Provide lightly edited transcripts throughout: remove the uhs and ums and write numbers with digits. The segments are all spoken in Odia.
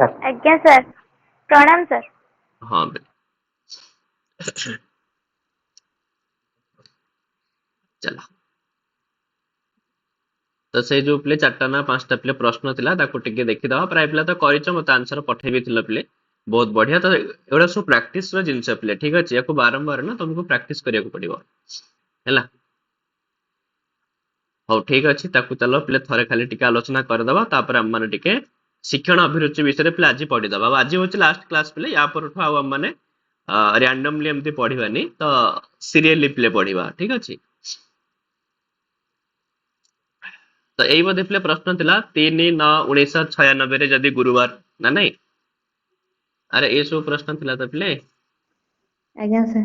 आज्ञा सर प्रणाम सर। हाँ चला तो से जो पिले 4टा ना 5टा पिले प्रश्न थिला ताको टिके देखिदवा प्राय पिला तो करिचो मत आंसर पठेइ भी थिला पिले बहुत बढ़िया। तो एवढा सब प्रैक्टिस रो जिंस पिले ठीक अछि याको बारंबार ना तुमको प्रैक्टिस करिया को पड़िबो हैला। हो ठीक अछि ताको चलो पिले थरे खाली टिके आलोचना कर दबा तापर हम माने टिके शिक्षण अभिरुचि विषय पिले आज पढि दबा। आज होछि लास्ट क्लास पिले या पर उठो हम माने रैंडमली एमती पढिबानी तो सीरियली पिले पढिबा ठीक अछि। तो यही बोधे पिले प्रश्न थिला 3/9/1996 रे जदि गुरुवार ना नहीं अरे ये सब प्रश्न थिला तो पिले आज्ञा सर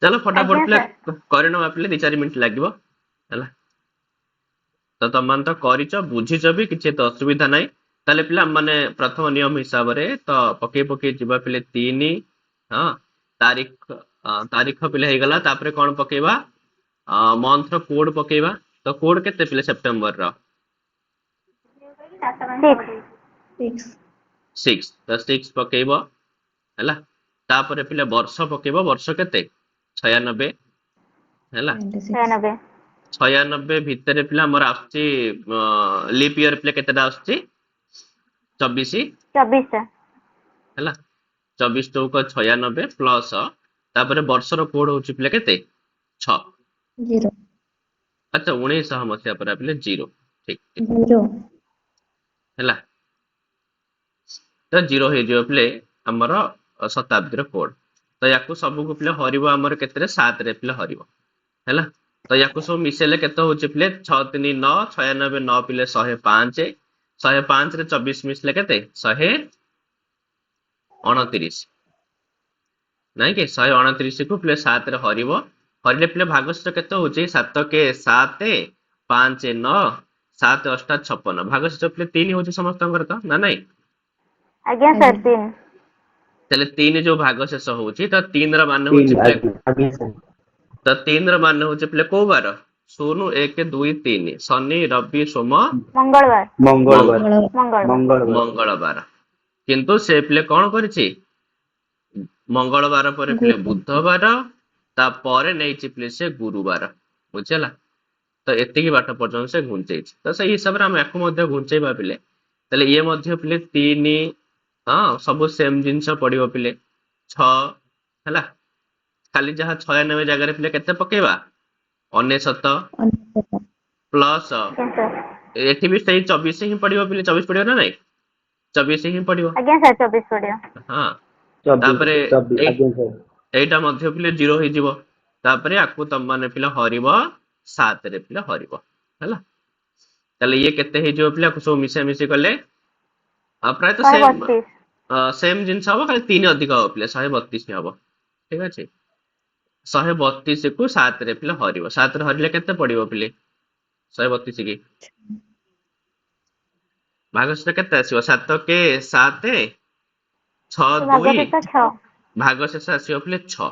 चलो फटाफट आज्ञा पिले सर करनो पिले 2-4 मिनिट लागिवो हैला। तो तमन तो करिचो बुझिचो भी किछि तो असुविधा नाही ताले पिला माने प्रथम नियम हिसाब रे तो पके पके जिबा पिले 3 हां तारीख पिले हे गला तापरे कोन पकेबा मंथ रो कोड पकेबा। तो कोड केते पिले सितंबर रो 6 6 तो 6 पकेबो हैला। तापरे पिले वर्ष पकेबो वर्ष केते 96 हैला। 96 96 भितरे पिला हमर आछि लीप ईयर पिले केतेटा आछि 24 24 हैला 24 चौक 96 प्लस तापरे वर्षर कोड होछि पिले केते 6 0 अच्छा 1900 मसिया पर पिले 0 ठीक ठीक 0 हैला। तो 0 हे जो पिले हमर शताब्दी रो कोड तो याकू सब को पिले हरिबो हमर केते 7 रे पिले हरिबो हैला। तो याकू सब मिसेले केते होछि पिले 6 3 9 96 9 पिले 105 105 रे 24 मिसले केते 129 नहीं कि 129 को पिले 7 रे हरिबो हरिले पिले भागस्य केते होछि 7 के 7 5 9 7 8 56 भागस्य पिले 3 होछि समस्तंकर तो ना नहीं आज्ञा सर 3 तले 3 जो भागशेष होछि तो 3 रा मान होछि पिले तो 3 रा मान होछि पिले को बार 0 1 2 3 शनि रवि सोम मंगलवार मंगलवार किंतु से पिले कोन करिछि मंगलवार पर पिले बुधवार तापर नहीं पिले से गुरुवार बुझला। तो एतिकी बाट पर्यंत से घुंचै तो से हिसाब रे हम एको मध्ये घुंचैबा पिले तले ये मध्ये पिले 3 हां सब सेम जिंस पडिबो पिले 6 हैला खाली जहा 96 जगह रे पिले केते पकेबा 99 प्लस एठी भी सही 24 ही पडिबो पिले 24 पडिबो ना नहीं 24 ही पडिबो आज्ञा सर 24 पड़ियो हां तापरे एटा मध्ये पिले 0 हे जिवो तापरे आकु तम माने पिले हरिबो 7 रे पिले हरिबो हैला। तले ये केते हे जिवो पिले सब मिसे मिसे कले प्राय तो सेम जिंस हबो खाली 3 अधिक हबो पिले 132 हबो ठीक अछि। 132 को 7 रे पिले हरिबो 7 रे हरिले केते पडिबो पिले 132 की भागस्य केते आसीबो 7 के 7 6 2 भागशेष आसीबो पिले 6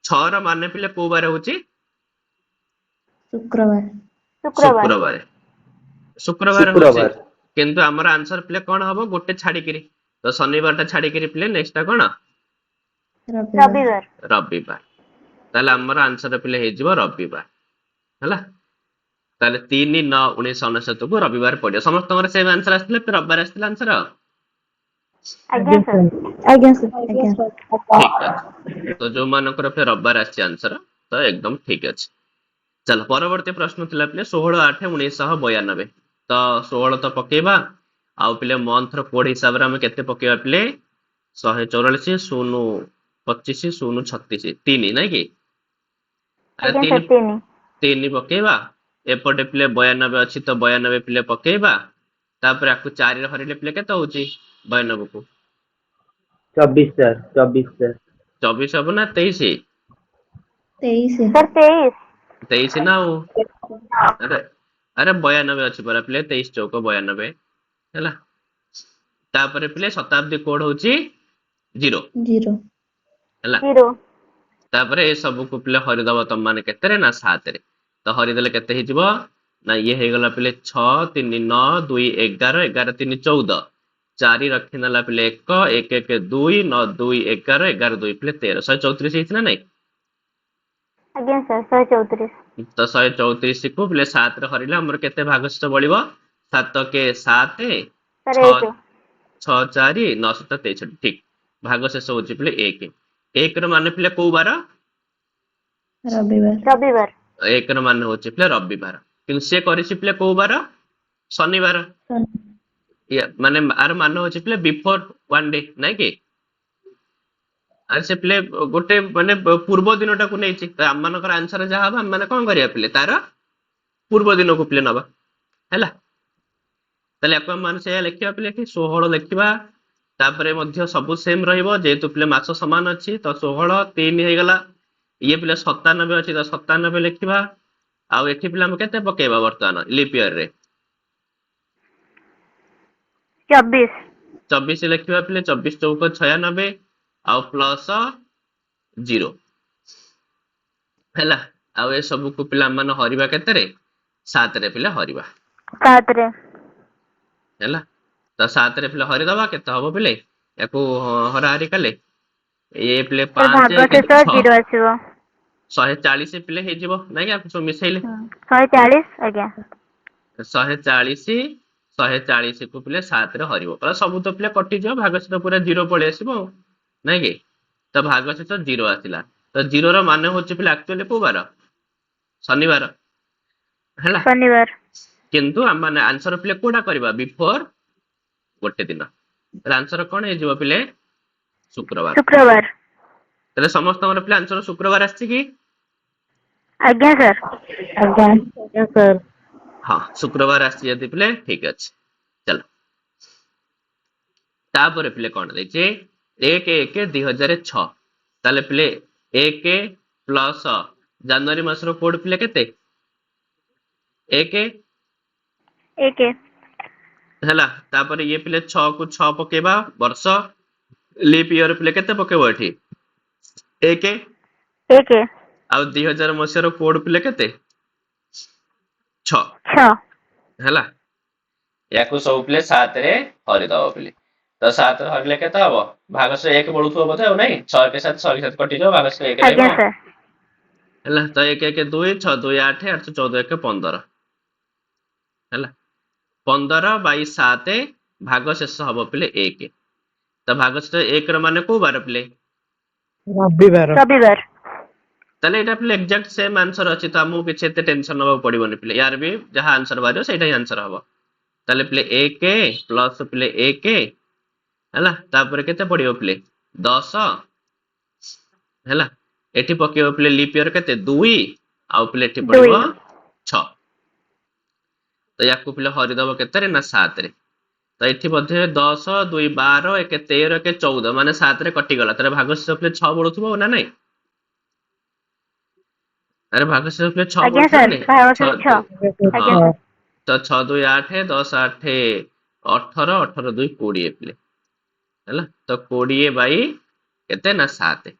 6 रा माने पिले को बारे होची शुक्रवार शुक्रवार होची किंतु हमर आंसर पिले कोन हबो गोटे छाडी करी तो शनिवार ता छाडी करी पिले नेक्स्ट कोन रविवार ताले हमर आंसर पिले हे जिवो रविवार हैला। ताले 3/9/1999 को रविवार पडियो समस्त सेम आंसर आस्थिले रविवार आस्थिले आंसर आज्ञा सर ठीक है। तो जो मानकर पे रविवार आछि आंसर तो एकदम ठीक अछि। चल परवर्ती प्रश्न थिला पिले 16/8/1992 तो 16 तो पकेबा आउ पिले मंथ रो कोड हिसाब रे हम केते पकेबा पिले 144 0 25 0 36 3 नहीं कि अरे 3 पकेबा एपटे पिले 92 अछि तो 92 पिले पकेबा तापर आकु 4 रे हरिले पिले केते होची 92 को 24 सर 24 हबो ना 23 सर 23 ना हो अरे अरे 92 अछि पर पिले 23 चौक 92 हैला। तापर पिले शताब्दी कोड होची 0 हैला तापर ए सब को पिले हरि दबा तम माने केते रे ना 7 रे तो हरि देले केते हि जिवो ना ये हे गला पिले 6 3 9 2 11 11 3 14 ଚାରି ରଖିନେଲା ପିଲେ 1 1 1 2 9 2 11 11 2 ପିଲେ 13 134 ହେଇଛି ନା ନାଇଁ? ଆଜ୍ଞା ସାର୍ 134 ତ 134 କୁ ପିଲେ 7 ରେ ହରିଲେ ଆମର କେତେ ଭାଗଶେଷ ବଳିବ? 7 କେ 7 ସାର୍ 6 1 6 4 9 7 63 ଠିକ ଭାଗଶେଷ ହଉଛି ପିଲେ 1 1 ର ମାନେ ପିଲେ କୋଉ ବାର? ରବିବାର। ରବିବାର 1 ର ମାନେ ହଉଛି ପିଲେ ରବିବାର କିନ୍ତୁ ସେ କରିଛି ପିଲେ କୋଉ ବାର? ଶନିବାର। ମାନେ ଆର ମାନେ ହଉଛି ପିଲେ ବିଫୋର 1 ଡେ ନାଇଁ କି? ଆରେ ସେ ପିଲେ ଗୋଟେ ମାନେ ପୂର୍ବ ଦିନଟାକୁ ନେଇଛି ତ ଆମମାନଙ୍କର ଆନ୍ସର ଯାହା ହବ ଆମେ ମାନେ କଣ କରିବା ପିଲେ ତାର ପୂର୍ବ ଦିନକୁ ପିଲେ ନବା ହେଲା। ତାହେଲେ ୟାକୁ ଆମେ ମାନେ ସେଇଆ ଲେଖିବା ପିଲେ କି 16 ଲେଖିବା ତାପରେ ମଧ୍ୟ ସବୁ ସେମ ରହିବ ଯେହେତୁ ପିଲେ ମାସ ସମାନ ଅଛି ତ 16 3 ହେଇଗଲା ଇଏ ପିଲେ 97 ଅଛି ତ 97 ଲେଖିବା ଆଉ ଏଠି ପିଲେ ଆମେ କେତେ ପକେଇବା ବର୍ତ୍ତମାନ ଲିପ୍ ଇୟର ରେ 24 24 ଲେଖିବା ପିଲେ 24 ଚୌକ 96 ଆଉ ପ୍ଲସ 0 ହେଲା ଆଉ ଏ ସବୁକୁ ପିଲା ମାନେ ହରିବା କେତେରେ 7 ରେ ପିଲା ହରିବା 7 ରେ ହେଲା ତ 7 ରେ ପିଲା ହରିଦବା କେତେ ହବ ପିଲେ ୟାକୁ ହରାହରି କଲେ ଏ ପିଲେ ସାର୍ 5 କେତେ ଭାଗଶେଷ 6 0 ଆସିବ 140 ପିଲେ ହେଇଯିବ ନାଇଁ କି ଆକୁ ସବୁ ମିଶେଇଲେ 140 ଆଜ୍ଞା 140 140 କୁ ପିଲେ 7 ରେ ହରିବ ପୁରା ସବୁ ତ ପିଲେ କଟିଯିବ ଭାଗଶେଷ ପୁରା 0 ପଳେଇ ଆସିବ ଆଉ ନାଇଁ କି ତ ଭାଗଶେଷ 0 ଆସିଲା ତ 0 ର ମାନେ ହଉଛି ପିଲେ ଆକ୍ଚୁଆଲି କୋଉ ବାର ଶନିବାର ହେଲା ଶନିବାର କିନ୍ତୁ ଆମ ମାନେ ଆନ୍ସର ପିଲେ କୋଉଟା କରିବା ବିଫୋର ଗୋଟେ ଦିନ ଆନ୍ସର କଣ ହେଇଯିବ ପିଲେ ଶୁକ୍ରବାର ଶୁକ୍ରବାର ତାହେଲେ ସମସ୍ତଙ୍କର ପିଲେ ଆନ୍ସର ଶୁକ୍ରବାର ଆସିଛି କି? ଆଜ୍ଞା ସାର୍ ଆଜ୍ଞା ସାର୍ ହଁ ଶୁକ୍ରବାର ଆସିଛି ଯଦି ପିଲେ ଠିକ ଅଛି ଚାଲ ତାପରେ ପିଲେ କଣ ଦେଇଛି 1 1 2006 ତାହେଲେ ପିଲେ 1 ପ୍ଲସ ଜାନୁଆରୀ ମାସର କୋଡ ପିଲେ କେତେ 1 1 ହେଲା ତାପରେ ଇଏ ପିଲେ 6 କୁ 6 ପକେଇବା ବର୍ଷ ଲିପ୍ ଇୟର ପିଲେ କେତେ ପକେଇବ ଏଠି 1 1 ଆଉ 2000 ମସିହାର କୋଡ ପିଲେ କେତେ 6 6 ହେଲା ୟାକୁ ସବୁ ପିଲେ 7 ରେ ହରିଦବ ପିଲେ ତ 7 ରେ ହରିଲେ କେତେ ହବ ଭାଗଶେଷ 1 ବଢୁଥିବ ବୋଧେ ଆଉ ନାଇଁ 6 କେ 7 6 କେ 7 କଟିଯିବ ଭାଗଶେଷ 1 ରହିବ ଆଜ୍ଞା ସାର୍ ହେଲା ତ 1 1 2 6 2 8 8 14 1 15 ହେଲା 15 ବାଇ 7 ଭାଗଶେଷ ହବ ପିଲେ 1 ତ ଭାଗଶେଷ 1 ର ମାନେ କୋଉ ବାର ପିଲେ ରବିବାର ରବିବାର ତାହେଲେ ଏଇଟା ପିଲେ ଏକ୍ସାକ୍ଟ ସେମ ଆନ୍ସର ଅଛି ତ ଆମକୁ କିଛି ଏତେ ଟେନସନ ନେବାକୁ ପଡିବନି ପିଲେ ୟାର ବି ଯାହା ଆନ୍ସର ବାହାରିବ ସେଇଟା ହିଁ ଆନ୍ସର ହବ ତାହେଲେ ପିଲେ 1 ପ୍ଲସ ପିଲେ 1 ହେଲା ତାପରେ କେତେ ପଡିବ ପିଲେ 10 ହେଲା ଏଠି ପକେଇବ ପିଲେ ଲିପ୍ ଇୟର କେତେ 2 ଆଉ ପିଲେ ଏଠି ପଡିବ 2 6 ତ ୟାକୁ ପିଲେ ହରିଦବ କେତେରେ ନା 7 ରେ ତ ଏଠି ମଧ୍ୟ 10 2 12 1 13 1 14 ମାନେ 7 ରେ କଟିଗଲା ତାହେଲେ ଭାଗଶେଷ ପିଲେ 6 ବଢୁଥିବ ନା ନାଇଁ ଆରେ ଭାଗଶେଷ ପିଲେ 6 ଆଜ୍ଞା ବଢୁଥିବ ନା ସାର୍ ନାଇଁ ଭାଗଶେଷ 6 ଆଜ୍ଞା ହଁ ସାର୍ ତ 6 2 8 10 8 18 18 2 20 ପିଲେ ହେଲା ତ 20 ବାଇ କେତେ ନା 7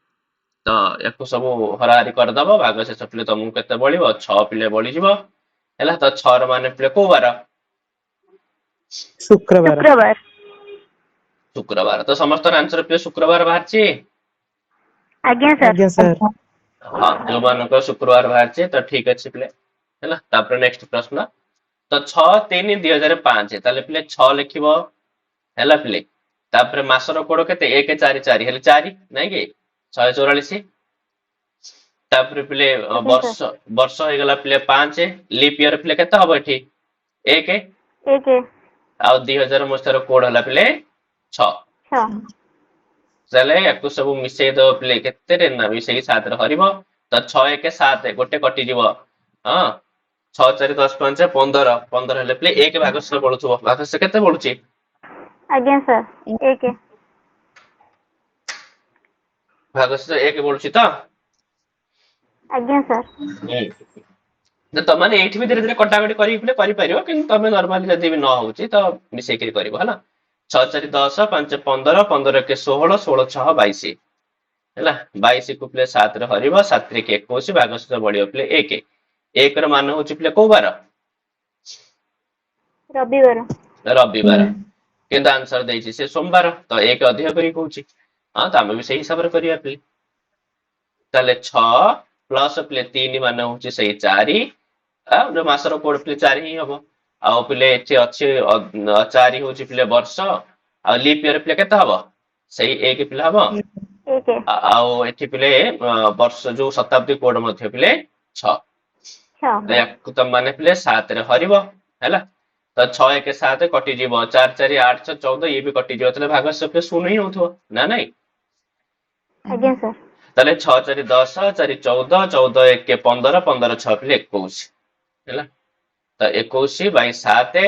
ତ ୟାକୁ ସବୁ ହରାହରି କରିଦବ ଭାଗଶେଷ ପିଲେ ତମକୁ କେତେ ବଳିବ 6 ପିଲେ ବଳିଯିବ ହେଲା ତ 6 ର ମାନେ ପିଲେ କୋଉ ବାର ଶୁକ୍ରବାର ଶୁକ୍ରବାର ଶୁକ୍ରବାର ତ ସମସ୍ତଙ୍କ ଆନ୍ସର ପିଲେ ଶୁକ୍ରବାର ବାହାରିଛି ଆଜ୍ଞା ସାର୍ ଆଜ୍ଞା ସାର୍ ହଁ ଯୋଉମାନଙ୍କର ଶୁକ୍ରବାର ବାହାରିଛି ତ ଠିକ ଅଛି ପିଲେ ହେଲା ତାପରେ ନେକ୍ସଟ ପ୍ରଶ୍ନ ତ 6 3 2005 ତାହେଲେ ପିଲେ 6 ଲେଖିବ ହେଲା ପିଲେ ତାପରେ ମାସର କୋଡ କେତେ 1 4 4 ହେଲେ 4 ନାଇଁ କି 144 ତାପରେ ପିଲେ ଆଜ୍ଞା ବର୍ଷ ସାର୍ ବର୍ଷ ହେଇଗଲା ପିଲେ 5 ଲିପ୍ ଇୟର ପିଲେ କେତେ ହବ ଏଠି 1 1 ଆଉ 2000 ମସିହାର କୋଡ ହେଲା ପିଲେ 6 6 ତାହେଲେ ୟାକୁ ସବୁ ମିଶେଇ ଦବ ପିଲେ କେତେରେ ନା ମିଶେଇ 7 ରେ ହରିବ ତ 6 1 7 ଗୋଟେ କଟିଯିବ ହଁ 6 4 10 5 15 15 ହେଲେ ପିଲେ 1 ଭାଗଶେଷ ବଢୁଥିବ ଭାଗଶେଷ କେତେ ବଢୁଛି ଆଜ୍ଞା ସାର୍ 1 ଭାଗଶେଷ 1 ବଢୁଛି ତ ଆଜ୍ଞା ସାର୍ ତମାନେ ଏଇଠି ବି ଧୀରେ ଧୀରେ କଟାକଟି କରିକି ପିଲେ କରିପାରିବ କିନ୍ତୁ ତମେ ନର୍ମାଲି ଯଦି ବି ନ ହଉଛି ତ ମିଶେଇକିରି କରିବ ହେଲା 6 4 10 5 15 15 1 16 16 6 22 ହେଲା 22 କୁ ପିଲେ 7 ରେ ହରିବ 7 ରେ 21 ଭାଗଶେଷ ବଢିବ ପିଲେ 1 1 ର ମାନ ହଉଛି ପିଲେ କୋଉ ବାର ରବିବାର ରବିବାର କିନ୍ତୁ ଆନ୍ସର ଦେଇଛି ସେ ସୋମବାର, ତ 1 ଅଧିକ କରି କହୁଛି। ହଁ ତ ଆମେ ବି ସେଇ ହିସାବରେ କରିବା ପିଲେ। ତାହେଲେ 6 ପ୍ଲସ ପିଲେ 3 ମାନେ ହଉଛି ସେଇ 4, ଯୋଉ ମାସର କୋଡ ପିଲେ 4 ହିଁ ହବ। ଆଉ ପିଲେ ଏଠି ଅଛି 4 ହଉଛି ପିଲେ ବର୍ଷ, ଆଉ ଲିପ୍ ଇୟର ପିଲେ କେତେ ହବ? ସେଇ 1 ପିଲେ ହବ। 1 ଆଉ ଏଠି ପିଲେ ବର୍ଷ ଯୋଉ ଶତାବ୍ଦୀ କୋଡ ମଧ୍ୟ ପିଲେ 6। 6 ୟାକୁ ତମ ମାନେ ପିଲେ 7 ରେ ହରିବ ହେଲା। ତ 6 1 7 କଟିଯିବ, 4 4 8 6 14, ଇଏ ବି କଟିଯିବ। ତାହେଲେ ଭାଗଶଃ ପିଲେ 0 ହିଁ ହଉଥିବ ନା ନାଇଁ? ଆଜ୍ଞା ସାର୍। ତାହେଲେ 6 4 10, 4 14, 14 1 15, 15 6 ପିଲେ 21 ହେଲା। ତ 21/7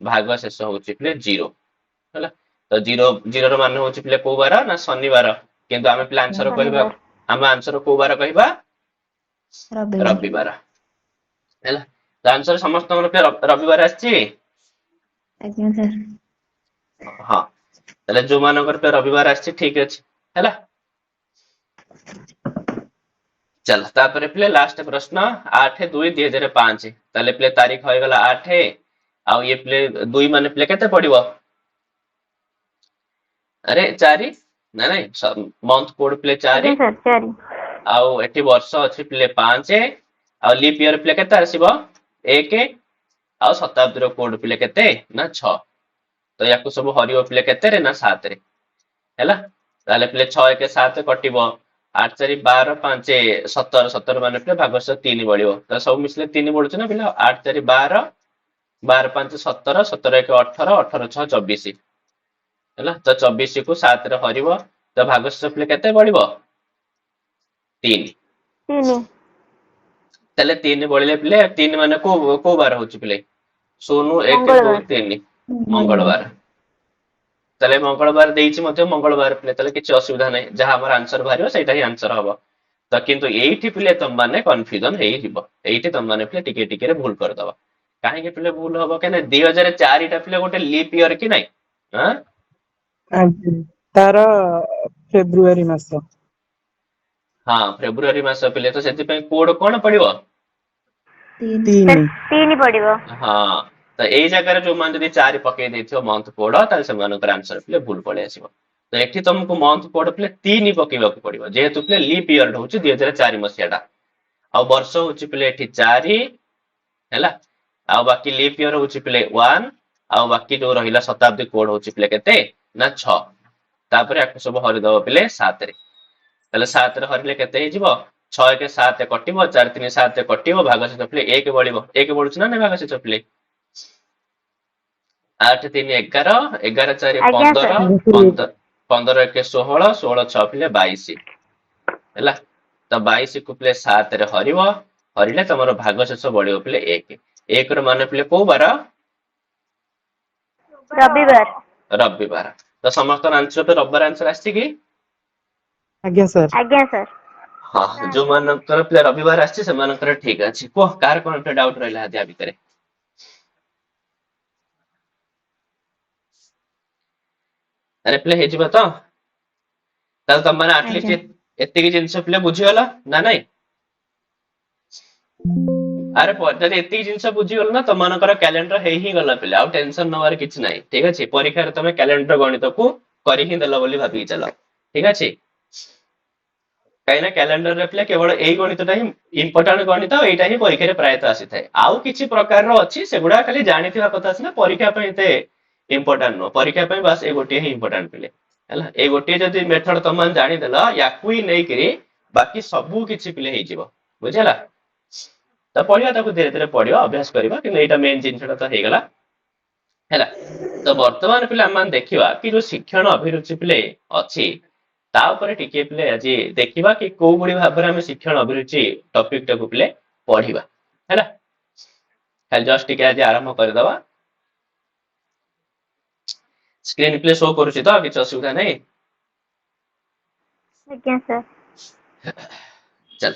ଭାଗ ଶେଷ ହଉଛି ପିଲେ 0 ହେଲା। ତ 0 ର ମାନେ ହଉଛି ପିଲେ କୋଉ ବାର ନା ଶନିବାର, କିନ୍ତୁ ଆମେ ପିଲେ ଆନ୍ସର କହିବା, ଶନିବାର। ଆମେ ଆନ୍ସର କୋଉ ବାର କହିବା? ରବିବାର। ରବିବାର ହେଲା। ତ ଆନ୍ସର ସମସ୍ତଙ୍କର ପିଲେ ରବିବାର ଆସିଛି। ଆଜ୍ଞା ସାର୍। ହଁ ତାହେଲେ ଯୋଉମାନଙ୍କର ପିଲେ ରବିବାର ଆସିଛି ଠିକ ଅଛି ହେଲା। ଚାଲ ତାପରେ ପିଲେ ଲାଷ୍ଟ ପ୍ରଶ୍ନ 8/2/2005। ତାହେଲେ ପିଲେ ତାରିଖ ହେଇଗଲା 8, ଆଉ ଇଏ ପିଲେ 2 ମାନେ ପିଲେ କେତେ ପଡିବ? ଆରେ 4 ନା ନାଇଁ, ମନ୍ଥ କୋଡ ପିଲେ 4, ଆଜ୍ଞା ସାର୍ 4 ଆଉ ଏଠି ବର୍ଷ ଅଛି ପିଲେ 5, ଆଉ ଲିପ୍ ଇୟର ପିଲେ କେତେ ଆସିବ? 1, ଆଉ ଶତାବ୍ଦୀର କୋଡ ପିଲେ କେତେ ନା 6। ତ ୟାକୁ ସବୁ ହରିବ ପିଲେ କେତେରେ ନା 7 ରେ ହେଲା। ତାହେଲେ ପିଲେ 6 1 7 କଟିବ, 8 4 12 5 17, 17 ମାନେ ପିଲେ ଭାଗଶଃ 3 ବଳିବ। ତ ସବୁ ମିଶିଲେ 3 ବଢୁଛି ନା ପିଲେ। 8 4 12, 12 5 17, 17 1 18, 18 6 24 ହେଲା। ତ 24 କୁ 7 ରେ ହରିବ, ତ ଭାଗଶଃ ପିଲେ କେତେ ବଳିବ? 3। 3 ତାହେଲେ 3 ବଳିଲେ ପିଲେ 3 ମାନେ କୋଉ କୋଉ ବାର ହଉଛି ପିଲେ? 0 1 2 ମଙ୍ଗଳବାର। 3 ମଙ୍ଗଳବାର। ତାହେଲେ ମଙ୍ଗଳବାର ଦେଇଛି ମଧ୍ୟ ମଙ୍ଗଳବାର ପିଲେ, ତାହେଲେ କିଛି ଅସୁବିଧା ନାହିଁ। ଯାହା ଆମର ଆନ୍ସର ବାହାରିବ ସେଇଟା ହିଁ ଆନ୍ସର ହବ। ତ କିନ୍ତୁ ଏଇଠି ପିଲେ ତମମାନେ କନଫ୍ୟୁଜନ ହେଇଯିବ, ଏଇଠି ତମମାନେ ପିଲେ ଟିକେ ଟିକେରେ ଭୁଲ କରିଦବ। କାହିଁକି ପିଲେ ଭୁଲ ହବ? କାହିଁକିନା 2004 ପିଲେ ଗୋଟେ ଲିପ୍ ଇୟର କି ନାଇଁ? ତାର ଫେବୃଆରୀ ମାସ। ହଁ ଫେବୃଆରୀ ମାସ ପିଲେ, ତ ସେଥିପାଇଁ କୋଡ କଣ ପଡିବ? 3। 3। 3 ପଡିବ। ହଁ ତ ଏଇ ଜାଗାରେ ଯୋଉମାନେ ଯଦି 4 ପକେଇ ଦେଇଥିବ ମନ୍ଥ କୋଡ, ତାହେଲେ ସେମାନଙ୍କର ଆନ୍ସର ପିଲେ ଭୁଲ ପଳେଇ ଆସିବ। ତ ଏଠି ତମକୁ ମନ୍ଥ କୋଡ ପିଲେ 3 ପକେଇବାକୁ ପଡିବ, ଯେହେତୁ ପିଲେ ଲିପ୍ ଇୟର ହଉଛି 2004 ମସିହାଟା, ଆଉ ବର୍ଷ ହଉଛି ପିଲେ ଏଠି 4 ହେଲା। ଆଉ ବାକି ଲିପ୍ ଇୟର ହଉଛି ପିଲେ 1, ଆଉ ବାକି ଯୋଉ ରହିଲା ଶତାବ୍ଦୀ କୋଡ ହଉଛି ପିଲେ କେତେ ନା 6। ତାପରେ ଆକୁ ସବୁ ହରିଦବ ପିଲେ 7 ରେ। ତାହେଲେ 7 ରେ ହରିଲେ କେତେ ହେଇଯିବ? 6 1 7 କଟିବ, 4 3 7 କଟିବ, ଭାଗଶେଷ ପିଲେ 1 ବଳିବ। 1 ବଢୁଛି ନା ନାଇଁ ଭାଗଶେଷ ପିଲେ? 8 3 11, 11 4 ଆଜ୍ଞା 15, ସାର୍। 15 15 1 16, 16 6 ପିଲେ 22 ହେଲା। ତ 22 କୁ ପିଲେ 7 ରେ ହରିବ, ହରିଲେ ତମର ଭାଗଶେଷ ବଳିବ ପିଲେ 1। 1 ର ମାନେ ପିଲେ କୋଉ ବାର? ରବିବାର। ରବିବାର। ତ ସମସ୍ତଙ୍କ ଆନ୍ସର ତ ରବିବାର ଆନ୍ସର ଆସିଛି କି? ଆଜ୍ଞା ସାର୍। ଆଜ୍ଞା ସାର୍। ହଁ ଯୋଉମାନଙ୍କର ପିଲା ରବିବାର ଆସିଛି ସେମାନଙ୍କର ଠିକ ଅଛି। କୁହ କାହାର କଣ ଡାଉଟ ରହିଲା ୟା ଭିତରେ? ଆରେ ପିଲା ହେଇଯିବ ତ? ତାହେଲେ ତମମାନେ ଆଜ୍ଞା। ଆଟଲିଷ୍ଟ ଏତିକି ଜିନିଷ ପିଲା ବୁଝିଗଲ ନା ନାଇଁ? ଆରେ ଯଦି ଏତିକି ଜିନିଷ ବୁଝିଗଲ ନା, ତମମାନଙ୍କର କ୍ୟାଲେଣ୍ଡର ହେଇ ହିଁ ଗଲା ପିଲା, ଆଉ ଟେନସନ ନବାର କିଛି ନାହିଁ। ଠିକ ଅଛି, ପରୀକ୍ଷାରେ ତମେ କ୍ୟାଲେଣ୍ଡର ଗଣିତକୁ କରି ହିଁ ଦେଲ ବୋଲି ଭାବିକି ଚାଲ। ଠିକ ଅଛି, କାହିଁକିନା କ୍ୟାଲେଣ୍ଡରରେ ପିଲା କେବଳ ଏଇ ଗଣିତଟା ହିଁ ଇମ୍ପୋର୍ଟାଣ୍ଟ ଗଣିତ, ଏଇଟା ହିଁ ପରୀକ୍ଷାରେ ପ୍ରାୟତଃ ଆସିଥାଏ। ଆଉ କିଛି ପ୍ରକାରର ଅଛି, ସେଗୁଡା ଖାଲି ଜାଣିଥିବା କଥା ସିନା, ପରୀକ୍ଷା ପାଇଁ ଏତେ ଇମ୍ପୋର୍ଟାଣ୍ଟ ନୁହଁ। ପରୀକ୍ଷା ପାଇଁ ବାସ୍ ଏଇ ଗୋଟିଏ ହିଁ ଇମ୍ପୋର୍ଟାଣ୍ଟ ପିଲେ ହେଲା। ଏଇ ଗୋଟିଏ ଯଦି ମେଥଡ ତମେ ଜାଣିଦେଲ, ୟାକୁ ହିଁ ନେଇକିରି ବାକି ସବୁ କିଛି ପିଲେ ହେଇଯିବ। ବୁଝିହେଲା? ତ ପଢିବା, ତାକୁ ଧୀରେ ଧୀରେ ପଢିବା, ଅଭ୍ୟାସ କରିବା, କିନ୍ତୁ ଏଇଟା ମେନ୍ ଜିନିଷଟା ତ ହେଇଗଲା ହେଲା। ତ ବର୍ତ୍ତମାନ ପିଲା ଆମେ ଦେଖିବା କି ଯୋଉ ଶିକ୍ଷଣ ଅଭିରୁଚି ପିଲେ ଅଛି, ତା ଉପରେ ଟିକେ ପିଲେ ଆଜି ଦେଖିବା କି କୋଉ ଭଳି ଭାବରେ ଆମେ ଶିକ୍ଷଣ ଅଭିରୁଚି ଟପିକ ଟାକୁ ପିଲେ ପଢିବା ହେଲା। ଖାଲି ଜଷ୍ଟ ଟିକେ ଆଜି ଆରମ୍ଭ କରିଦବା। ସ୍କ୍ରିନ ପ୍ଲେ ଶୋ କରୁଛି ତ? କିଛି ଅସୁବିଧା ନାହିଁ? ଆଜ୍ଞା ସାର୍। ଚାଲ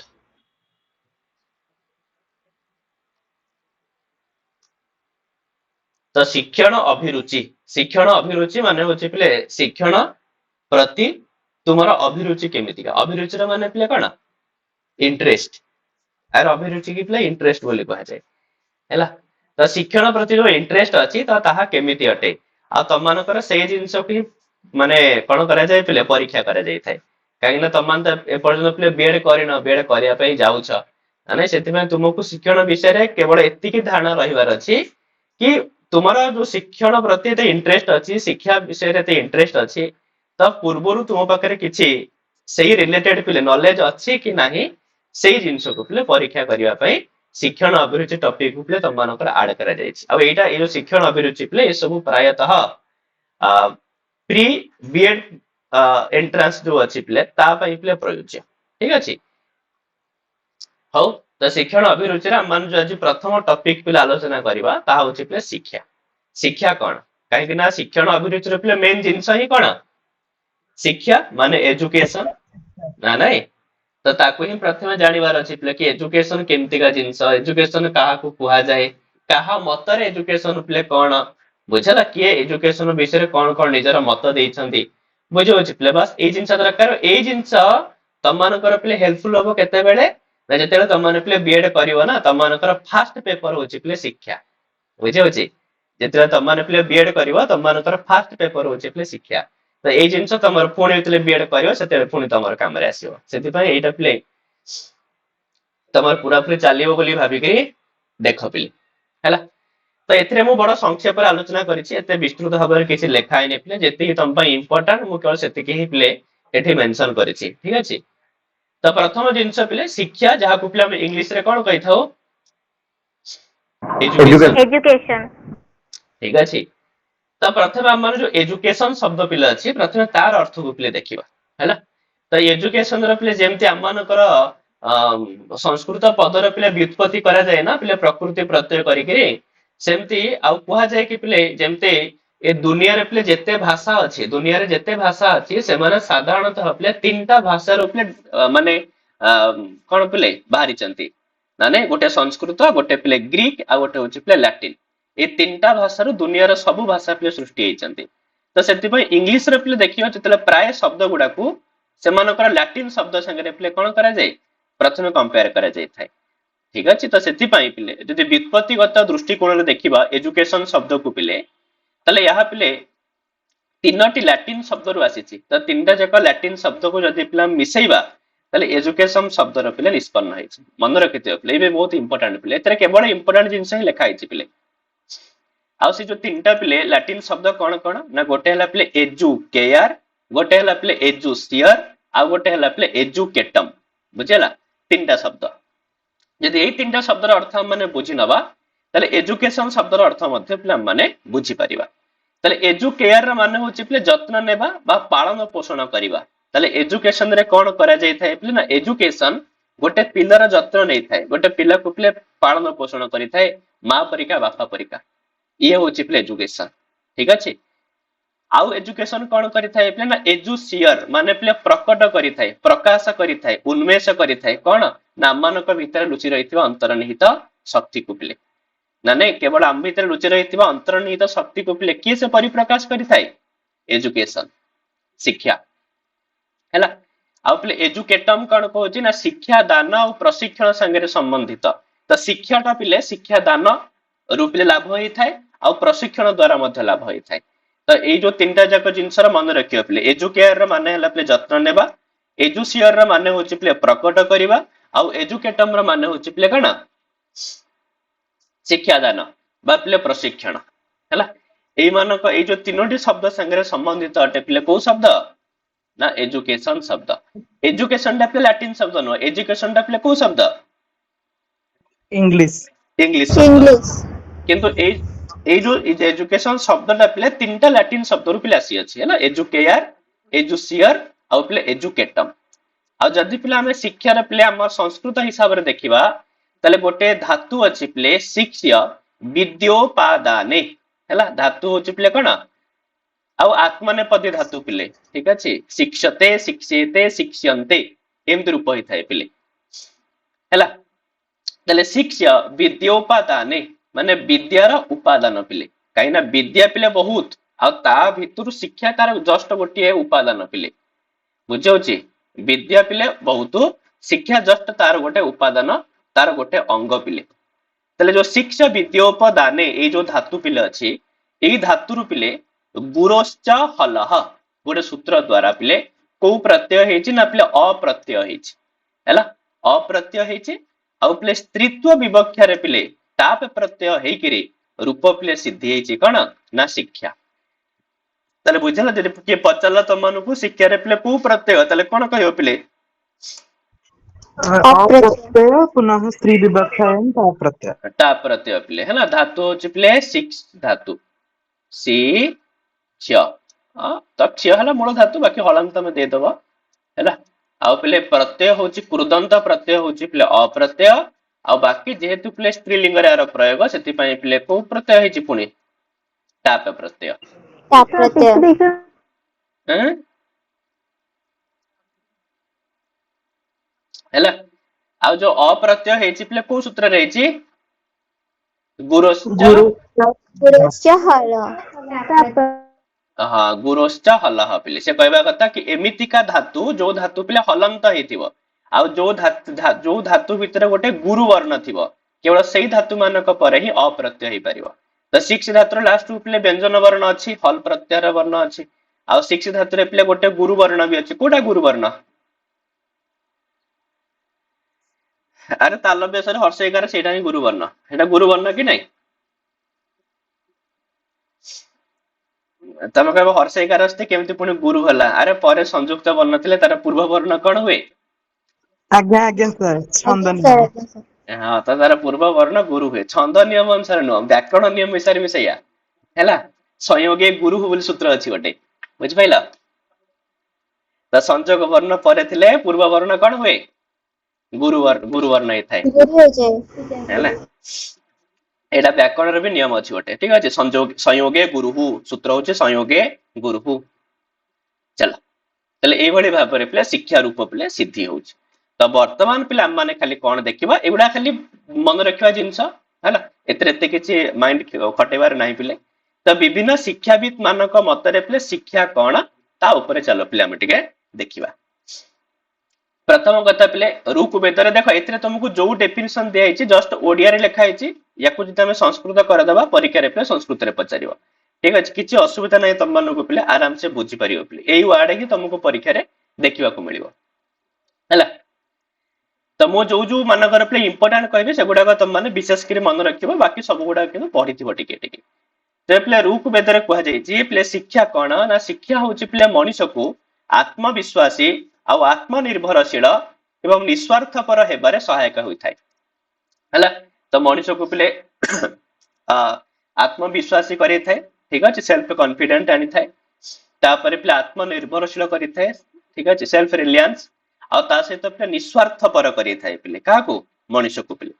ତ ଶିକ୍ଷଣ ଅଭିରୁଚି ମାନେ ହଉଛି ପିଲେ ଶିକ୍ଷଣ ପ୍ରତି ତୁମର ଅଭିରୁଚି କେମିତିକା। ଅଭିରୁଚିର ମାନେ ପିଲେ କଣ? ଇଣ୍ଟରେଷ୍ଟ। ଆର ଅଭିରୁଚି କି ପିଲେ ଇଣ୍ଟରେଷ୍ଟ ବୋଲି କୁହାଯାଏ ହେଲା। ତ ଶିକ୍ଷଣ ପ୍ରତି ଯୋଉ ଇଣ୍ଟରେଷ୍ଟ ଅଛି ତ ତାହା କେମିତି ଅଟେ? ଆଉ ତମାନଙ୍କର ସେଇ ଜିନିଷକୁ ହିଁ ମାନେ କଣ କରାଯାଏ ପିଲେ ପରୀକ୍ଷା କରାଯାଇଥାଏ। କାହିଁକି ନା ତମାନେ ତ ଏପର୍ଯ୍ୟନ୍ତ ପିଲେ ବିଏଡ୍ କରିନ, ବିଏଡ୍ କରିବା ପାଇଁ ଯାଉଛ, ମାନେ ସେଥିପାଇଁ ତୁମକୁ ଶିକ୍ଷଣ ବିଷୟରେ କେବଳ ଏତିକି ଧାରଣା ରହିବାର ଅଛି କି ତୁମର ଯୋଉ ଶିକ୍ଷଣ ପ୍ରତି ଏତେ ଇଣ୍ଟରେଷ୍ଟ ଅଛି, ଶିକ୍ଷା ବିଷୟରେ ଏତେ ଇଣ୍ଟରେଷ୍ଟ ଅଛି, ତ ପୂର୍ବରୁ ତୁମ ପାଖରେ କିଛି ସେଇ ରିଲେଟେଡ ପିଲେ ନଲେଜ ଅଛି କି ନାହିଁ, ସେଇ ଜିନିଷକୁ ପିଲେ ପରୀକ୍ଷା କରିବା ପାଇଁ ଶିକ୍ଷଣ ଅଭିରୁଚି ଟପିକ ପିଲେ ତମମାନଙ୍କର ଆଡ କରାଯାଇଛି। ଆଉ ଏଇଟା ଏଇ ଯୋଉ ଶିକ୍ଷଣ ଅଭିରୁଚି ପିଲେ ଏସବୁ ପ୍ରାୟତଃ ପ୍ରି ବିଏଡ୍ ଏଣ୍ଟ୍ରାନ୍ସ ଯୋଉ ଅଛି ପିଲେ ତା ପାଇଁ ପିଲେ ପ୍ରଯୁଜ୍ୟ। ଠିକ ଅଛି, ହଉ। ତ ଶିକ୍ଷଣ ଅଭିରୁଚିରେ ଆମେ ଯୋଉ ଆଜି ପ୍ରଥମ ଟପିକ ପିଲେ ଆଲୋଚନା କରିବା ତାହା ହଉଛି ପିଲେ ଶିକ୍ଷା। ଶିକ୍ଷା କଣ? କାହିଁକି ନା ଶିକ୍ଷଣ ଅଭିରୁଚିର ପିଲେ ମେନ୍ ଜିନିଷ ହିଁ କଣ? ଶିକ୍ଷା ମାନେ ଏଜୁକେସନ ନା ନାଇଁ? ତ ତାକୁ ହିଁ ପ୍ରଥମେ ଜାଣିବାର ଅଛି ପିଲେ କି ଏଜୁକେସନ କେମିତିକା ଜିନିଷ, ଏଜୁକେସନ କାହାକୁ କୁହାଯାଏ, କାହା ମତରେ ଏଜୁକେସନ ପିଲେ କଣ, ବୁଝିଲା, କିଏ ଏଜୁକେସନ ବିଷୟରେ କଣ କଣ ନିଜର ମତ ଦେଇଛନ୍ତି, ବୁଝିପାରୁଛି ପିଲେ। ବାସ୍ ଏଇ ଜିନିଷ ଦରକାର। ଏଇ ଜିନିଷ ତମମାନଙ୍କର ପିଲେ ହେଲ୍ପଫୁଲ ହବ କେତେବେଳେ ନା ଯେତେବେଳେ ତମମାନେ ପିଲେ ବିଏଡ୍ କରିବ ନା, ତମମାନଙ୍କର ଫାଷ୍ଟ ପେପର ହଉଛି ପିଲେ ଶିକ୍ଷା, ବୁଝିପାରୁଛି। ଯେତେବେଳେ ତମମାନେ ପିଲେ ବିଏଡ୍ କରିବ ତମମାନଙ୍କର ଫାଷ୍ଟ ପେପର ହଉଛି ପିଲେ ଶିକ୍ଷା। ତ ଏଇ ଜିନିଷ ତମର ପୁଣି ଯେତେବେଳେ ବିଏଡ୍ କରିବ ସେତେବେଳେ ପୁଣି ତମର କାମରେ ଆସିବ। ସେଥିପାଇଁ ଏଇଟା ପିଲେ ତମର ପୁରାପୁରି ଚାଲିବ ବୋଲି ଭାବିକି ଦେଖ ପିଲେ, ହେଲା। ତ ଏଥିରେ ମୁଁ ବଡ ସଂକ୍ଷେପରେ ଆଲୋଚନା କରିଛି, ଏତେ ବିସ୍ତୃତ ଭାବରେ କିଛି ଲେଖା ହେଇନି ପିଲେ। ଯେତିକି ତମ ପାଇଁ ଇମ୍ପୋର୍ଟାଣ୍ଟ ମୁଁ କେବଳ ସେତିକି ହିଁ ପିଲେ ଏଠି ମେନସନ କରିଛି। ଠିକ ଅଛି। ତ ପ୍ରଥମ ଜିନିଷ ପିଲେ ଶିକ୍ଷା, ଯାହାକୁ ପିଲେ ଆମେ ଇଂଲିଶରେ କଣ କହିଥାଉ? ଏଜୁକେସନ। ଏଜୁକେସନ। ଠିକ ଅଛି। ତ ପ୍ରଥମେ ଆମର ଯୋଉ ଏଜୁକେସନ ଶବ୍ଦ ପିଲା ଅଛି, ପ୍ରଥମେ ତାର ଅର୍ଥକୁ ପିଲେ ଦେଖିବା, ହେଲା। ତ ଏଜୁକେସନ ର ପିଲେ ଯେମିତି ଆମମାନଙ୍କର ସଂସ୍କୃତ ପଦର ପିଲେ ବ୍ୟୁତ୍ପତ୍ତି କରାଯାଏ ନା ପିଲେ ପ୍ରକୃତି ପ୍ରତ୍ୟୟ କରିକିରି, ସେମିତି ଆଉ କୁହାଯାଏ କି ପିଲେ ଯେମିତି ଏ ଦୁନିଆରେ ପିଲେ ଯେତେ ଭାଷା ଅଛି, ଦୁନିଆରେ ଯେତେ ଭାଷା ଅଛି ସେମାନେ ସାଧାରଣତଃ ପିଲେ ତିନିଟା ଭାଷାରୁ ପିଲେ ମାନେ କଣ ପିଲେ ବାହାରିଛନ୍ତି, ମାନେ ଗୋଟେ ସଂସ୍କୃତ, ଗୋଟେ ପିଲେ ଗ୍ରୀକ, ଆଉ ଗୋଟେ ହଉଛି ପିଲେ ଲାଟିନ। ଏଇ ତିନିଟା ଭାଷାରୁ ଦୁନିଆର ସବୁ ଭାଷା ପିଲେ ସୃଷ୍ଟି ହେଇଛନ୍ତି। ତ ସେଥିପାଇଁ ଇଂଲିଶର ପିଲେ ଦେଖିବା ଯେତେବେଳେ ପ୍ରାୟ ଶବ୍ଦ ଗୁଡାକୁ ସେମାନଙ୍କର ଲାଟିନ ଶବ୍ଦ ସାଙ୍ଗରେ ପିଲେ କଣ କରାଯାଏ, ପ୍ରଥମେ କମ୍ପେୟାର କରାଯାଇଥାଏ। ଠିକ ଅଛି। ତ ସେଥିପାଇଁ ପିଲେ ଯଦି ବ୍ୟୁତ୍ପତ୍ତିଗତ ଦୃଷ୍ଟିକୋଣରେ ଦେଖିବା ଏଜୁକେସନ ଶବ୍ଦକୁ ପିଲେ, ତାହେଲେ ଏହା ପିଲେ ତିନୋଟି ଲାଟିନ ଶବ୍ଦରୁ ଆସିଛି। ତ ତିନିଟା ଯାକ ଲାଟିନ ଶବ୍ଦକୁ ଯଦି ପିଲା ମିଶେଇବା ତାହେଲେ ଏଜୁକେସନ ଶବ୍ଦର ପିଲେ ନିଷ୍ପନ୍ନ ହେଇଛି। ମନେ ରଖିଥିବ ପିଲେ, ଏବେ ବହୁତ ଇମ୍ପୋର୍ଟାଣ୍ଟ ପିଲେ, ଏଥିରେ କେବଳ ଇମ୍ପୋର୍ଟାଣ୍ଟ ଜିନିଷ ହିଁ ଲେଖା ହେଇଛି ପିଲେ। ଆଉ ସେ ଯୋଉ ତିନିଟା ପିଲେ ଲାଟିନ ଶବ୍ଦ କଣ କଣ ନା, ଗୋଟେ ହେଲା ପିଲେ ଏଜୁକେୟାର, ଗୋଟେ ହେଲା ପିଲେ ଏଜୁସିୟର, ଆଉ ଗୋଟେ ହେଲା ପିଲେ ଏଜୁକେଟମ, ବୁଝିଲା। ତିନିଟା ଶବ୍ଦ। ଯଦି ଏଇ ତିନିଟା ଶବ୍ଦର ଅର୍ଥ ଆମେ ବୁଝି ନବା ତାହେଲେ ଏଜୁକେସନ ଶବ୍ଦର ଅର୍ଥ ମଧ୍ୟ ପିଲା ମାନେ ବୁଝିପାରିବା। ତାହେଲେ ଏଜୁକେୟାର ର ମାନେ ହଉଛି ପିଲେ ଯତ୍ନ ନେବା ବା ପାଳନ ପୋଷଣ କରିବା। ତାହେଲେ ଏଜୁକେସନ ରେ କଣ କରାଯାଇଥାଏ ପିଲେ ନା, ଏଜୁକେସନ ଗୋଟେ ପିଲାର ଯତ୍ନ ନେଇଥାଏ, ଗୋଟେ ପିଲାକୁ ପିଲେ ପାଳନ ପୋଷଣ କରିଥାଏ, ମା ପରିକା ବାପା ପରିକା। ଇଏ ହଉଛି ପିଲେ ଏଜୁକେସନ। ଠିକ ଅଛି। ଆଉ ଏଜୁକେସନ କଣ କରିଥାଏ ପିଲେ ନା, ଏଜୁସିୟର ମାନେ ପିଲେ ପ୍ରକଟ କରିଥାଏ, ପ୍ରକାଶ କରିଥାଏ, ଉନ୍ମେଷ କରିଥାଏ କଣ ନା ଆମମାନଙ୍କ ଭିତରେ ଲୁଚି ରହିଥିବା ଅନ୍ତର୍ନିହିତ ଶକ୍ତିକୁ ପିଲେ, ନା ନାଇଁ କେବଳ ଆମ ଭିତରେ ଲୁଚି ରହିଥିବା ଅନ୍ତର୍ନିହିତ ଶକ୍ତିକୁ ପିଲେ କିଏ ସେ ପରିପ୍ରକାଶ କରିଥାଏ? ଏଜୁକେସନ, ଶିକ୍ଷା, ହେଲା। ଆଉ ପିଲେ ଏଜୁକେଟମ କଣ କହୁଛି ନା, ଶିକ୍ଷା ଦାନ ଆଉ ପ୍ରଶିକ୍ଷଣ ସାଙ୍ଗରେ ସମ୍ବନ୍ଧିତ। ତ ଶିକ୍ଷାଟା ପିଲେ ଶିକ୍ଷା ଦାନ ରୁ ପିଲେ ଲାଭ ହେଇଥାଏ, ଆଉ ପ୍ରଶିକ୍ଷଣ ଦ୍ଵାରା ମଧ୍ୟ ଲାଭ ହେଇଥାଏ। ତ ଏଇ ଯୋଉ ତିନିଟା ଯାକ ଜିନିଷର ମନେ ରଖିବ ପିଲେ। ଏଜୁକେୟାର ର ମାନେ ହେଲା ପିଲେ ଯତ୍ନ ନେବା, ଏଜୁସିୟର ର ମାନେ ହଉଛି ପିଲେ ପ୍ରକଟ କରିବା, ଆଉ ଏଜୁକେଟମ ର ମାନେ ହଉଛି ପିଲେ କଣ, ଶିକ୍ଷାଦାନ ବା ପିଲେ ପ୍ରଶିକ୍ଷଣ, ହେଲା। ଏଇମାନଙ୍କ ଏଇ ଯୋଉ ତିନୋଟି ଶବ୍ଦ ସାଙ୍ଗରେ ସମ୍ବନ୍ଧିତ ଅଟେ ପିଲେ କୋଉ ଶବ୍ଦ ନା, ଏଜୁକେସନ ଶବ୍ଦ। ଏଜୁକେସନ ଟା ପିଲେ ଲାଟିନ ଶବ୍ଦ ନୁହଁ, ଏଜୁକେସନ ଟା ପିଲେ କୋଉ ଶବ୍ଦ? ଇଂଲିଶ। ଇଂଲିଶ ଶବ୍ଦ। ଇଂଲିଶ। କିନ୍ତୁ ଏଇ ଯୋଉ ଏଜୁକେସନ ଶବ୍ଦଟା ପିଲେ ତିନିଟା ଲାଟିନ ଶବ୍ଦରୁ ପିଲେ ଆସିଅଛି, ହେଲା। ଏଜୁକେୟାର, ଏଜୁସିୟର ଆଉ ପିଲେ ଏଜୁକେଟମ। ଆଉ ଯଦି ପିଲା ଆମେ ଶିକ୍ଷାର ପିଲେ ଆମ ସଂସ୍କୃତ ହିସାବରେ ଦେଖିବା ତାହେଲେ ଗୋଟେ ଧାତୁ ଅଛି ପିଲେ ଶିକ୍ଷ୍ୟ ବିଦ୍ୟୋପାଦାନେ, ହେଲା। ଧାତୁ ହଉଛି ପିଲେ କଣ, ଆଉ ଆତ୍ମନେପଦୀ ଧାତୁ ପିଲେ, ଠିକ ଅଛି। ଶିକ୍ଷତେ, ଶିକ୍ଷେତେ, ଶିକ୍ଷ୍ୟନ୍ତେ ଏମିତି ରୂପ ହେଇଥାଏ ପିଲେ, ହେଲା। ତାହେଲେ ଶିକ୍ଷ୍ୟ ବିଦ୍ୟୋପାଦାନେ ମାନେ ବିଦ୍ୟାର ଉପାଦାନ ପିଲେ, କାହିଁକି ନା ବିଦ୍ୟା ପିଲେ ବହୁତ, ଆଉ ତା ଭିତରୁ ଶିକ୍ଷା ତାର ଜଷ୍ଟ ଗୋଟିଏ ଉପାଦାନ ପିଲେ, ବୁଝାଉଛି। ବିଦ୍ୟା ପିଲେ ବହୁତ, ଶିକ୍ଷା ଜଷ୍ଟ ତାର ଗୋଟେ ଉପାଦାନ, ତାର ଗୋଟେ ଅଙ୍ଗ ପିଲେ। ତାହେଲେ ଯୋଉ ଶିକ୍ଷ୍ୟ ବିଦ୍ୟୋପଦାନେ ଏଇ ଯୋଉ ଧାତୁ ପିଲେ ଅଛି, ଏଇ ଧାତୁରୁ ପିଲେ गुरोश्च हलः गोटे सूत्र द्वारा पिले को प्रत्यय ହେଇଛି ନା ପିଲେ ଅପ୍ରତ୍ୟୟ ହେଇଛି ହେଲା ଅପ୍ରତ୍ୟୟ ହେଇଛି ଆଉ ପିଲେ ସ୍ତ୍ରୀତ୍ୱ ବିବକ୍ଷାରେ ପିଲେ ତାପ ପ୍ରତ୍ୟୟ ହେଇକିରି ରୂପ ପିଲେ ସିଦ୍ଧି ହେଇଛି କଣ ନା ଶିକ୍ଷା ତାହେଲେ ବୁଝିଲା ଯଦି କିଏ ପଚାରିଲା ତମମାନଙ୍କୁ ଶିକ୍ଷାରେ ପିଲେ କୋଉ ପ୍ରତ୍ୟୟ ତାହେଲେ କଣ କହିବ ପିଲେ अप्रत्यय पुनः स्त्री विवक्षायां ता प्रत्यय ତା ପ୍ରତ୍ୟୟ ପିଲେ ହେଲା ଧାତୁ ହଉଛି ପିଲେ ସିକ୍ସ ଧାତୁ ସି କ୍ଷ ତ କ୍ଷ ହେଲା ମୂଳ ଧାତୁ ବାକି ହଳନ୍ତ ତମେ ଦେଇଦବ ହେଲା ଆଉ ପିଲେ ପ୍ରତ୍ୟୟ ହଉଛି କୃଦନ୍ତ ପ୍ରତ୍ୟୟ ହଉଛି ପିଲେ ଅପ୍ରତ୍ୟୟ ଆଉ ବାକି ଯେହେତୁ ପିଲେ ସ୍ତ୍ରୀଲିଙ୍ଗରେ ଏହାର ପ୍ରୟୋଗ ସେଥିପାଇଁ ପିଲେ କୋଉ ପ୍ରତ୍ୟୟ ହେଇଛି ପୁଣି ତାପ ପ୍ରତ୍ୟୟ ତା ସାର୍ ପ୍ରତ୍ୟୟ ଶିଖିଦେଇଛୁ ଏଁ? ହେଲା ଆଉ ଯୋଉ ଅପ୍ରତ୍ୟୟ ହେଇଛି ପିଲେ କୋଉ ସୂତ୍ରରେ ହେଇଛି ଗୁରୋଶ୍ଚ गुरु ପୁରଶ୍ଚ ହଳ ହଁ ଗୁରୋଶ୍ଚ ହଲହ ପିଲେ ସେ କହିବା କଥା କି ଏମିତିକା ଧାତୁ ଯୋଉ ଧାତୁ ପିଲେ ହଲନ୍ତ ହେଇଥିବ ଆଉ ଯୋଉ ଧାତୁ ଭିତରେ ଗୋଟେ ଗୁରୁ ବର୍ଣ୍ଣ ଥିବ କେବଳ ସେଇ ଧାତୁ ମାନଙ୍କ ପରେ ହିଁ ଅପ୍ରତ୍ୟୟ ହେଇପାରିବ ତ ସିକ୍ସ ଧାତୁର ଲାଷ୍ଟ ପିଲେ ବ୍ୟଞ୍ଜନ ବର୍ଣ୍ଣ ଅଛି ହଲ ପ୍ରତ୍ୟୟର ବର୍ଣ୍ଣ ଅଛି ଆଉ ସିକ୍ସ ଧାତୁରେ ପିଲେ ଗୋଟେ ଗୁରୁ ବର୍ଣ୍ଣ ବି ଅଛି କୋଉଟା ଗୁରୁ ବର୍ଣ୍ଣ ଆରେ ତାଲବ୍ୟସରେ ହର୍ଷଇକାର ସେଇଟା ହିଁ ଗୁରୁ ବର୍ଣ୍ଣ ସେଇଟା ଗୁରୁ ବର୍ଣ୍ଣ କି ନାଇଁ ତମେ କହିବ ହର୍ଷଇକାର ଆସିତେ କେମିତି ପୁଣି ଗୁରୁ ହେଲା ଆରେ ପରେ ସଂଯୁକ୍ତ ବର୍ଣ୍ଣ ଥିଲେ ତାର ପୂର୍ବ ବର୍ଣ୍ଣ କଣ ହୁଏ आज्ञा आज्ञा सर छंद ଆଜ୍ଞା नियम ସାର୍ ହଁ ତ ତାର ପୂର୍ବ ବର୍ଣ୍ଣ ଗୁରୁ ହୁଏ ଛନ୍ଦ ନିୟମ ଅନୁସାରେ ନୁହଁ ବ୍ୟାକରଣ ନିୟମ ହିସାବରେ ବି ସେଇଆ ହେଲା ସଂୟୋଗେ ଗୁରୁ ବୋଲି ସୂତ୍ର ଅଛି ଗୋଟେ ବୁଝିପାଇଲ ତ ସଂଯୋଗ ବର୍ଣ୍ଣ ପରେ ଥିଲେ ପୂର୍ବ ବର୍ଣ୍ଣ କଣ ହୁଏ ଗୁରୁ ବର୍ଣ୍ଣ ହେଇଥାଏ ଗୁରୁ ହେଇଯାଏ ହେଲା ଏଇଟା ବ୍ୟାକରଣର ବି ନିୟମ ଅଛି ଗୋଟେ ଠିକ ଅଛି ସଂଯୋଗେ ଗୁରୁହୁ ସୂତ୍ର ହଉଛି ସଂଯୋଗେ ଗୁରୁହୁ ଚାଲ ତାହେଲେ ଏଇଭଳି ଭାବରେ ପିଲା ଶିକ୍ଷା ରୂପ ପିଲା ସିଦ୍ଧି ହଉଛି ତ ବର୍ତ୍ତମାନ ପିଲା ଆମମାନେ ଖାଲି କଣ ଦେଖିବା ଏଗୁଡା ଖାଲି ମନେ ରଖିବା ଜିନିଷ ହେଲା ଏଥିରେ ଏତେ କିଛି ମାଇଣ୍ଡ ଖଟେଇବାର ନାହିଁ ପିଲେ ତ ବିଭିନ୍ନ ଶିକ୍ଷାବିତ ମାନଙ୍କ ମତରେ ପିଲେ ଶିକ୍ଷା କଣ ତା ଉପରେ ଚାଲ ପିଲା ଆମେ ଟିକେ ଦେଖିବା ପ୍ରଥମ କଥା ପିଲେ ଋକ୍ ବେଦରେ ଦେଖ ଏଥିରେ ତମକୁ ଯୋଉ ଡେଫିନିସନ ଦିଆଯାଇଛି ଜଷ୍ଟ ଓଡିଆରେ ଲେଖା ହେଇଛି ୟାକୁ ଯଦି ଆମେ ସଂସ୍କୃତ କରିଦେବା ପରୀକ୍ଷାରେ ପିଲେ ସଂସ୍କୃତରେ ପଚାରିବ ଠିକ ଅଛି କିଛି ଅସୁବିଧା ନାହିଁ ତମମାନଙ୍କୁ ପିଲେ ଆରାମସେ ବୁଝିପାରିବ ପିଲେ ଏଇ ୱାର୍ଡ ହିଁ ତମକୁ ପରୀକ୍ଷାରେ ଦେଖିବାକୁ ମିଳିବ ହେଲା ତ ମୁଁ ଯୋଉ ମାନଙ୍କର ପିଲେ ଇମ୍ପୋର୍ଟାଣ୍ଟ କହିବି ସେଗୁଡାକ ତମମାନେ ବିଶେଷ କରି ମନେ ରଖିବ ବାକି ସବୁ ଗୁଡାକ କିନ୍ତୁ ପଢିଥିବ ଟିକେ ଟିକେ ତେବେ ପିଲେ ଋକ୍ ବେଦରେ କୁହାଯାଇଛି ପିଲେ ଶିକ୍ଷା କଣ ନା ଶିକ୍ଷା ହଉଛି ପିଲେ ମଣିଷକୁ ଆତ୍ମବିଶ୍ୱାସୀ ଆଉ ଆତ୍ମନିର୍ଭରଶୀଳ ଏବଂ ନିସ୍ୱାର୍ଥପର ହେବାରେ ସହାୟକ ହୋଇଥାଏ ହେଲା ତ ମଣିଷକୁ ପିଲେ ଆତ୍ମବିଶ୍ୱାସୀ କରିଥାଏ ଠିକ ଅଛି ସେଲ୍ଫ କନଫିଡେଣ୍ଟ ଆଣିଥାଏ ତାପରେ ପିଲେ ଆତ୍ମନିର୍ଭରଶୀଳ କରିଥାଏ ଠିକ ଅଛି ସେଲ୍ଫ ରିଲିଆନ୍ସ ଆଉ ତା ସହିତ ପିଲେ ନିସ୍ୱାର୍ଥପର କରିଥାଏ ପିଲେ କାହାକୁ ମଣିଷକୁ ପିଲେ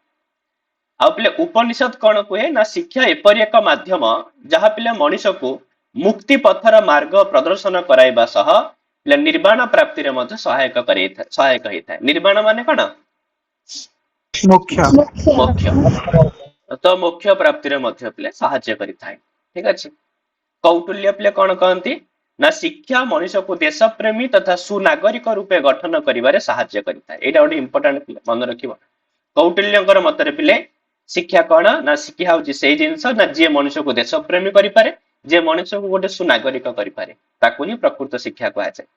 ଆଉ ପିଲେ ଉପନିଷଦ କଣ କୁହେ ନା ଶିକ୍ଷା ଏପରି ଏକ ମାଧ୍ୟମ ଯାହା ପିଲେ ମଣିଷକୁ ମୁକ୍ତି ପଥର ମାର୍ଗ ପ୍ରଦର୍ଶନ କରାଇବା ସହ ପିଲେ ନିର୍ବାଣ ପ୍ରାପ୍ତିରେ ମଧ୍ୟ ସହାୟକ ହେଇଥାଏ ନିର୍ବାଣ ମାନେ କଣ मुख्य ମୋକ୍ଷ ତ ମୋକ୍ଷ ପ୍ରାପ୍ତିରେ ମଧ୍ୟ ପିଲେ ସାହାଯ୍ୟ କରିଥାଏ ଠିକ ଅଛି କୌଟୁଲ୍ୟ ପିଲେ କଣ କହନ୍ତି ନା ଶିକ୍ଷା ମଣିଷକୁ ଦେଶପ୍ରେମୀ ତଥା ସୁନାଗରିକ ରୂପେ ଗଠନ କରିବାରେ ସାହାଯ୍ୟ କରିଥାଏ ଏଇଟା ଗୋଟେ ଇମ୍ପୋର୍ଟାଣ୍ଟ ମନେ ରଖିବ କୌଟିଲ୍ୟଙ୍କର ମତରେ ପିଲେ ଶିକ୍ଷା କଣ ନା ଶିକ୍ଷା ହଉଛି ସେଇ ଜିନିଷ ନା ଯିଏ ମଣିଷକୁ ଦେଶପ୍ରେମୀ କରିପାରେ ଯିଏ ମଣିଷକୁ ଗୋଟେ ସୁନାଗରିକ କରିପାରେ ତାକୁ ହିଁ ପ୍ରକୃତ ଶିକ୍ଷା କୁହାଯାଏ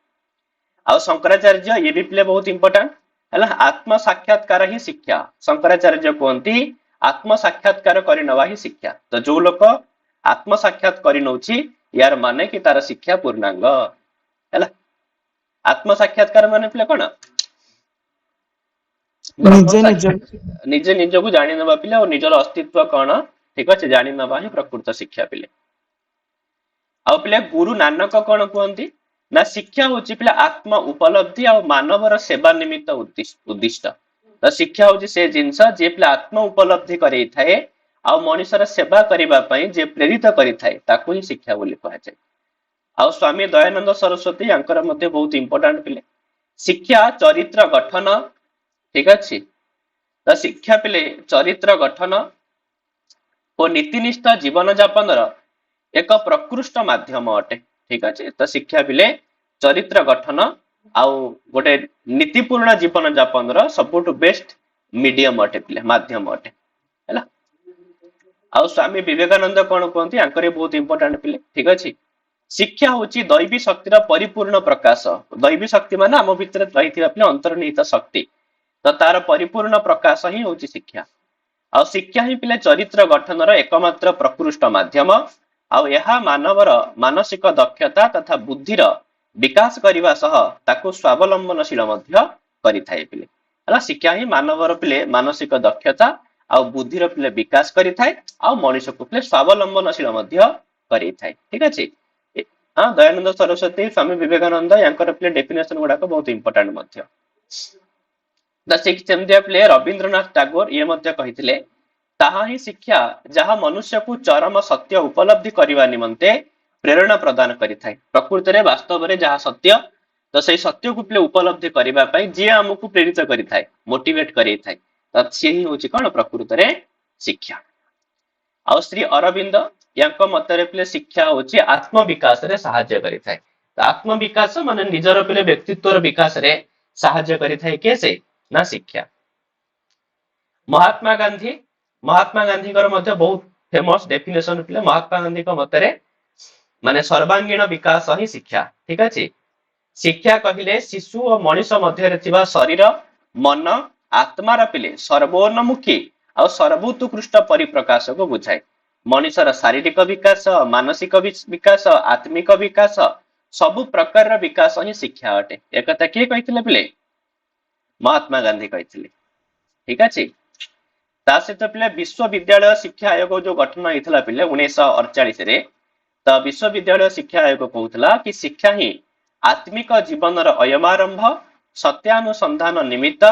ଆଉ ଶଙ୍କରାଚାର୍ଯ୍ୟ ଇଏ ବି ପିଲେ ବହୁତ ଇମ୍ପୋର୍ଟାଣ୍ଟ ହେଲା ଆତ୍ମ ସାକ୍ଷାତକାର ହିଁ ଶିକ୍ଷା ଶଙ୍କରାଚାର୍ଯ୍ୟ କୁହନ୍ତି ଆତ୍ମ ସାକ୍ଷାତକାର କରିନେବା ହିଁ ଶିକ୍ଷା ତ ଯୋଉ ଲୋକ ଆତ୍ମ ସାକ୍ଷାତ କରିନଉଛି ୟାର ମାନେ କି ତାର ଶିକ୍ଷା ପୂର୍ଣ୍ଣାଙ୍ଗ ହେଲା ଆତ୍ମ ସାକ୍ଷାତକାର ମାନେ ପିଲେ କଣ ନିଜେ ନିଜକୁ ଜାଣିନେବା ପିଲେ ଆଉ ନିଜର ଅସ୍ତିତ୍ୱ କଣ ଠିକ ଅଛି ଜାଣିନେବା ହିଁ ପ୍ରକୃତ ଶିକ୍ଷା ପିଲେ ଆଉ ପିଲେ ଗୁରୁ ନାନକ କଣ କୁହନ୍ତି ନା ଶିକ୍ଷା ହଉଛି ପିଲା ଆତ୍ମ ଉପଲବ୍ଧି ଆଉ ମାନବର ସେବା ନିମିତ୍ତ ଉଦ୍ଦିଷ୍ଟ ତ ଶିକ୍ଷା ହଉଛି ସେ ଜିନିଷ ଯିଏ ପିଲା ଆତ୍ମ ଉପଲବ୍ଧି କରେଇଥାଏ ଆଉ ମଣିଷର ସେବା କରିବା ପାଇଁ ଯିଏ ପ୍ରେରିତ କରିଥାଏ ତାକୁ ହିଁ ଶିକ୍ଷା ବୋଲି କୁହାଯାଏ ଆଉ ସ୍ୱାମୀ ଦୟାନନ୍ଦ ସରସ୍ୱତୀ ୟାଙ୍କର ମଧ୍ୟ ବହୁତ ଇମ୍ପୋର୍ଟାଣ୍ଟ ପିଲେ ଶିକ୍ଷା ଚରିତ୍ର ଗଠନ ଠିକ ଅଛି ତ ଶିକ୍ଷା ପିଲେ ଚରିତ୍ର ଗଠନ ଓ ନୀତିନିଷ୍ଠ ଜୀବନ ଯାପନର ଏକ ପ୍ରକୃଷ୍ଟ ମାଧ୍ୟମ ଅଟେ ଠିକ ଅଛି ତ ଶିକ୍ଷା ପିଲେ ଚରିତ୍ର ଗଠନ ଆଉ ଗୋଟେ ନୀତିପୂର୍ଣ୍ଣ ଜୀବନ ଯାପନର ସବୁଠୁ ବେଷ୍ଟ ମିଡିୟମ ଅଟେ ପିଲେ ମାଧ୍ୟମ ଅଟେ ହେଲା ଆଉ ସ୍ୱାମୀ ବିବେକାନନ୍ଦ କଣ କୁହନ୍ତି ୟାଙ୍କର ବହୁତ ଇମ୍ପୋର୍ଟାଣ୍ଟ ପିଲେ ଠିକ ଅଛି ଶିକ୍ଷା ହଉଛି ଦୈବୀ ଶକ୍ତିର ପରିପୂର୍ଣ୍ଣ ପ୍ରକାଶ। ଦୈବୀ ଶକ୍ତି ମାନେ ଆମ ଭିତରେ ରହିଥିବା ପିଲେ ଅନ୍ତର୍ନିହିତ ଶକ୍ତି, ତ ତାର ପରିପୂର୍ଣ୍ଣ ପ୍ରକାଶ ହିଁ ହଉଛି ଶିକ୍ଷା। ଆଉ ଶିକ୍ଷା ହିଁ ପିଲେ ଚରିତ୍ର ଗଠନର ଏକମାତ୍ର ପ୍ରକୃଷ୍ଟ ମାଧ୍ୟମ। ଆଉ ଏହା ମାନବର ମାନସିକ ଦକ୍ଷତା ତଥା ବୁଦ୍ଧିର ବିକାଶ କରିବା ସହ ତାକୁ ସ୍ୱାବଲମ୍ବନଶୀଳ ମଧ୍ୟ କରିଥାଏ ପିଲେ। ହେଲା, ଶିକ୍ଷା ହିଁ ମାନବର ପିଲେ ମାନସିକ ଦକ୍ଷତା ଆଉ ବୁଦ୍ଧିର ପିଲେ ବିକାଶ କରିଥାଏ, ଆଉ ମଣିଷକୁ ପିଲେ ସ୍ୱାବଲମ୍ବନଶୀଳ ମଧ୍ୟ କରିଥାଏ। ଠିକ ଅଛି। ହଁ, ଦୟାନନ୍ଦ ସରସ୍ୱତୀ, ସ୍ୱାମୀ ବିବେକାନନ୍ଦ ୟାଙ୍କର ପିଲେ ଡେଫିନେସନ ଗୁଡାକ ବହୁତ ଇମ୍ପୋର୍ଟାଣ୍ଟ ମଧ୍ୟ। ସେମିତିଆ ପିଲେ ରବୀନ୍ଦ୍ରନାଥ ଟାଗୋର ଇଏ ମଧ୍ୟ କହିଥିଲେ, ତାହା ହିଁ ଶିକ୍ଷା ଯାହା ମନୁଷ୍ୟକୁ ଚରମ ସତ୍ୟ ଉପଲବ୍ଧି କରିବା ନିମନ୍ତେ ପ୍ରେରଣା ପ୍ରଦାନ କରିଥାଏ। ପ୍ରକୃତରେ ବାସ୍ତବରେ ଯାହା ସତ୍ୟ, ତ ସେଇ ସତ୍ୟକୁ ପିଲେ ଉପଲବ୍ଧି କରିବା ପାଇଁ ଯିଏ ଆମକୁ ପ୍ରେରିତ କରିଥାଏ, ମୋଟିଭେଟ କରିଥାଏ, ତ ସିଏ ହିଁ ହଉଛି କଣ ପ୍ରକୃତରେ ଶିକ୍ଷା। ଆଉ ଶ୍ରୀ ଅରବିନ୍ଦ ୟାଙ୍କ ମତରେ ପିଲେ ଶିକ୍ଷା ହଉଛି ଆତ୍ମବିକାଶରେ ସାହାଯ୍ୟ କରିଥାଏ। ତ ଆତ୍ମବିକାଶ ମାନେ ନିଜର ପିଲେ ବ୍ୟକ୍ତିତ୍ୱର ବିକାଶରେ ସାହାଯ୍ୟ କରିଥାଏ କିଏ ସେ, ନା ଶିକ୍ଷା। ମହାତ୍ମା ଗାନ୍ଧୀ, ମହାତ୍ମା ଗାନ୍ଧୀଙ୍କର ମଧ୍ୟ ବହୁତ ଫେମସ ଡେଫିନେସନ ପିଲେ ମହାତ୍ମା ଗାନ୍ଧୀଙ୍କ ମତରେ ମାନେ ସର୍ବାଙ୍ଗୀନ ବିକାଶ ହିଁ ଶିକ୍ଷା। ଠିକ ଅଛି। ଶିକ୍ଷା କହିଲେ ଶିଶୁ ଓ ମଣିଷ ମଧ୍ୟରେ ଥିବା ଶରୀର, ମନ, ଆତ୍ମାର ପିଲେ ସର୍ବୋନ୍ମୁଖୀ ଆଉ ସର୍ବୋତ୍କୃଷ୍ଟ ପରିପ୍ରକାଶକୁ ବୁଝାଏ। ମଣିଷର ଶାରୀରିକ ବିକାଶ, ମାନସିକ ବିକାଶ, ଆତ୍ମିକ ବିକାଶ, ସବୁ ପ୍ରକାରର ବିକାଶ ହିଁ ଶିକ୍ଷା ଅଟେ। ଏକଥା କିଏ କହିଥିଲେ ପିଲେ? ମହାତ୍ମା ଗାନ୍ଧୀ କହିଥିଲେ। ଠିକ ଅଛି। ତା ସହିତ ପିଲେ ବିଶ୍ୱବିଦ୍ୟାଳୟ ଶିକ୍ଷା ଆୟୋଗ ଯୋଉ ଗଠନ ହେଇଥିଲା ପିଲେ 1948ରେ, ତ ବିଶ୍ୱବିଦ୍ୟାଳୟ ଶିକ୍ଷା ଆୟୋଗ କହୁଥିଲା କି ଶିକ୍ଷା ହିଁ ଆତ୍ମିକ ଜୀବନର ଅୟମାରମ୍ଭ, ସତ୍ୟାନୁସନ୍ଧାନ ନିମିତ୍ତ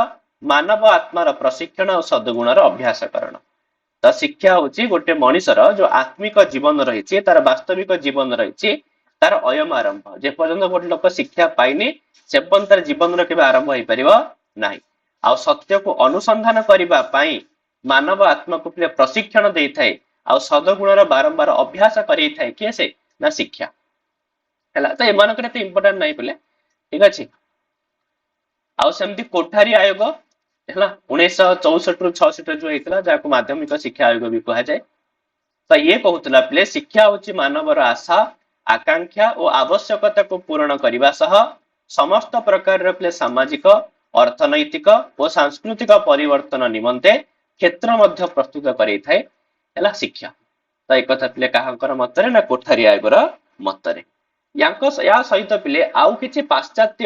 ମାନବ ଆତ୍ମାର ପ୍ରଶିକ୍ଷଣ ଓ ସଦ୍ଗୁଣର ଅଭ୍ୟାସକରଣ। ତ ଶିକ୍ଷା ହଉଛି ଗୋଟେ ମଣିଷର ଯୋଉ ଆତ୍ମିକ ଜୀବନ ରହିଛି, ତାର ବାସ୍ତବିକ ଜୀବନ ରହିଛି, ତାର ଅୟମାରମ୍ଭ। ଯେପର୍ଯ୍ୟନ୍ତ ଗୋଟେ ଲୋକ ଶିକ୍ଷା ପାଇନି, ସେ ପର୍ଯ୍ୟନ୍ତ ତାର ଜୀବନର କେବେ ଆରମ୍ଭ ହେଇପାରିବ ନାହିଁ। ଆଉ ସତ୍ୟକୁ ଅନୁସନ୍ଧାନ କରିବା ପାଇଁ ମାନବ ଆତ୍ମାକୁ ପିଲେ ପ୍ରଶିକ୍ଷଣ ଦେଇଥାଏ, ଆଉ ସଦଗୁଣର ବାରମ୍ବାର ଅଭ୍ୟାସ କରେଇଥାଏ କିଏ ସେ, ନା ଶିକ୍ଷା। ହେଲା, ତ ଏମାନଙ୍କର ଏତେ ଇମ୍ପୋର୍ଟାଣ୍ଟ ନାହିଁ ପିଲେ। ଠିକ ଅଛି। ଆଉ ସେମିତି କୋଠାରୀ ଆୟୋଗ ହେଲା 1964ରୁ 66 ଯୋଉ ହେଇଥିଲା, ଯାହାକୁ ମାଧ୍ୟମିକ ଶିକ୍ଷା ଆୟୋଗ ବି କୁହାଯାଏ। ତ ଇଏ କହୁଥିଲା ପିଲେ ଶିକ୍ଷା ହଉଛି ମାନବର ଆଶା, ଆକାଂକ୍ଷା ଓ ଆବଶ୍ୟକତାକୁ ପୂରଣ କରିବା ସହ ସମସ୍ତ ପ୍ରକାରର ପିଲେ ସାମାଜିକ, ଅର୍ଥନୈତିକ ଓ ସାଂସ୍କୃତିକ ପରିବର୍ତ୍ତନ ନିମନ୍ତେ କ୍ଷେତ୍ର ମଧ୍ୟ ପ୍ରସ୍ତୁତ କରେଇଥାଏ। ହେଲା ଶିକ୍ଷା। ତ ଏକଥା ପିଲେ କାହାଙ୍କର ମତରେ, ନା କୋଠାରୀ ଆୟୋଗର ମତରେ। ୟା ସହିତ ପିଲେ ଆଉ କିଛି ପାଶ୍ଚାତ୍ୟ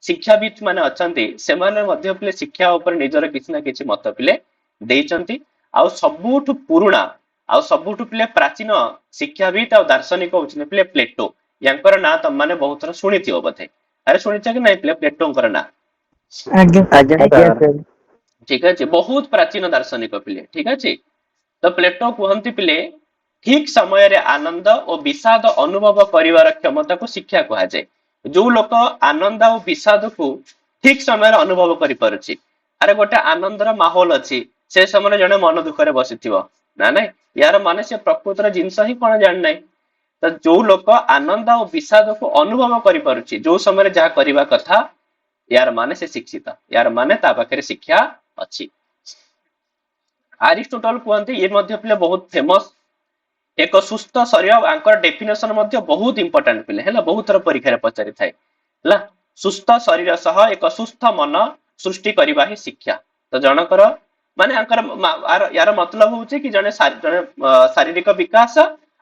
ଶିକ୍ଷାବିତ ମାନେ ଅଛନ୍ତି, ସେମାନେ ମଧ୍ୟ ପିଲେ ଶିକ୍ଷା ଉପରେ ନିଜର କିଛି ନା କିଛି ମତ ପିଲେ ଦେଇଛନ୍ତି। ଆଉ ସବୁଠୁ ପୁରୁଣା ଆଉ ସବୁଠୁ ପିଲେ ପ୍ରାଚୀନ ଶିକ୍ଷାବିତ ଆଉ ଦାର୍ଶନିକ ହଉଛନ୍ତି ପିଲେ ପ୍ଲେଟୋ। ୟାଙ୍କର ନାଁ ତମ ମାନେ ବହୁତ ଥର ଶୁଣିଥିବ ବୋଧେ। ଆରେ ଶୁଣିଛ କି ନାଇଁ ପିଲେ ପ୍ଲେଟୋଙ୍କର ନାଁ? ଆଜ୍ଞା ସାର୍। ଠିକ ଅଛି। ବହୁତ ପ୍ରାଚୀନ ଦାର୍ଶନିକ ପିଲେ। ଠିକ ଅଛି। ତ ପ୍ଲେଟୋ କୁହନ୍ତି ପିଲେ ଠିକ ସମୟରେ ଆନନ୍ଦ ଓ ବିଷାଦ ଅନୁଭବ କରିବାର କ୍ଷମତାକୁ ଶିକ୍ଷା କୁହାଯାଏ। ଯୋଉ ଲୋକ ଆନନ୍ଦ ଆଉ ବିଷାଦକୁ ଠିକ ସମୟରେ ଅନୁଭବ କରିପାରୁଛି। ଆରେ ଗୋଟେ ଆନନ୍ଦର ମାହୋଲ ଅଛି, ସେ ସମୟରେ ଜଣେ ମନ ଦୁଃଖରେ ବସିଥିବ ନା ନାଇଁ, ୟାର ମାନେ ସେ ପ୍ରକୃତର ଜିନିଷ ହିଁ କଣ ଜାଣିନାହିଁ। ତ ଯୋଉ ଲୋକ ଆନନ୍ଦ ଆଉ ବିଷାଦକୁ ଅନୁଭବ କରିପାରୁଛି ଯୋଉ ସମୟରେ ଯାହା କରିବା କଥା, ୟାର ମାନେ ସେ ଶିକ୍ଷିତ, ୟାର ମାନେ ତା ପାଖରେ ଶିକ୍ଷା ଅଛି। ଆରିଷ୍ଟୋଟଲ କୁହନ୍ତି, ଇଏ ମଧ୍ୟ ପିଲେ ବହୁତ ଫେମସ, ଏକ ସୁସ୍ଥ ଶରୀର, ଆଙ୍କର ଡେଫିନେସନ ମଧ୍ୟ ବହୁତ ଇମ୍ପୋର୍ଟାଣ୍ଟ ପିଲେ ହେଲା, ବହୁତ ଥର ପରୀକ୍ଷାରେ ପଚାରିଥାଏ। ହେଲା, ସୁସ୍ଥ ଶରୀର ସହ ଏକ ସୁସ୍ଥ ମନ ସୃଷ୍ଟି କରିବା ହିଁ ଶିକ୍ଷା। ତ ଜଣଙ୍କର ମାନେ ୟାର ମତଲବ ହଉଛି କି ଜଣେ ଶାରୀରିକ ବିକାଶ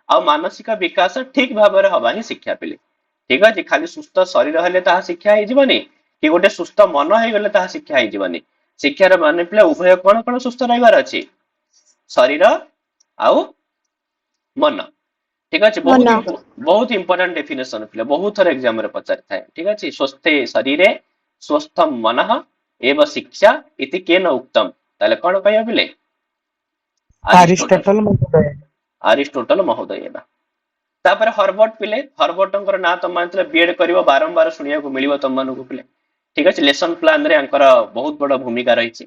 ଆଉ ମାନସିକ ବିକାଶ ଠିକ ଭାବରେ ହବା ହିଁ ଶିକ୍ଷା ପିଲେ। ଠିକ ଅଛି। ଖାଲି ସୁସ୍ଥ ଶରୀର ହେଲେ ତାହା ଶିକ୍ଷା ହେଇଯିବନି, କି ଗୋଟେ ସୁସ୍ଥ ମନ ହେଇଗଲେ ତାହା ଶିକ୍ଷା ହେଇଯିବନି। ଶିକ୍ଷାର ମାନେ ପିଲା ଉଭୟ କଣ କଣ ସୁସ୍ଥ ରହିବାର ଅଛି, ଶରୀର ଆଉ ମନ। ଠିକ ଅଛି। ମନ ବହୁତ ଇମ୍ପୋର୍ଟାଣ୍ଟ ଡେଫିନେସନ ପିଲା, ବହୁତ ଥର ଏକ୍ସାମ ରେ ପଚାରିଥାଏ। ଠିକ ଅଛି। ସ୍ୱସ୍ଥେ ଶରୀରେ ସ୍ୱସ୍ଥମ ମନଃ ଏବ ଶିକ୍ଷା ଇତି କେନ ଉକ୍ତମ। ତାହେଲେ କଣ କହିବା ପିଲେ? ଆରିଷ୍ଟଟଲ ମହୋଦୟ। ଆରିଷ୍ଟୋଟଲ ମହୋଦୟ। ତାପରେ ହର୍ବର୍ଟ ପିଲେ, ହର୍ବର୍ଟଙ୍କର ନାଁ ତମ ମାନେ ବିଏଡ୍ କରିବ, ବାରମ୍ବାର ଶୁଣିବାକୁ ମିଳିବ ତମମାନଙ୍କୁ ପିଲେ। ଠିକ ଅଛି। ଲେସନ ପ୍ଲାନ ରେ ଆଙ୍କର ବହୁତ ବଡ ଭୂମିକା ରହିଛି।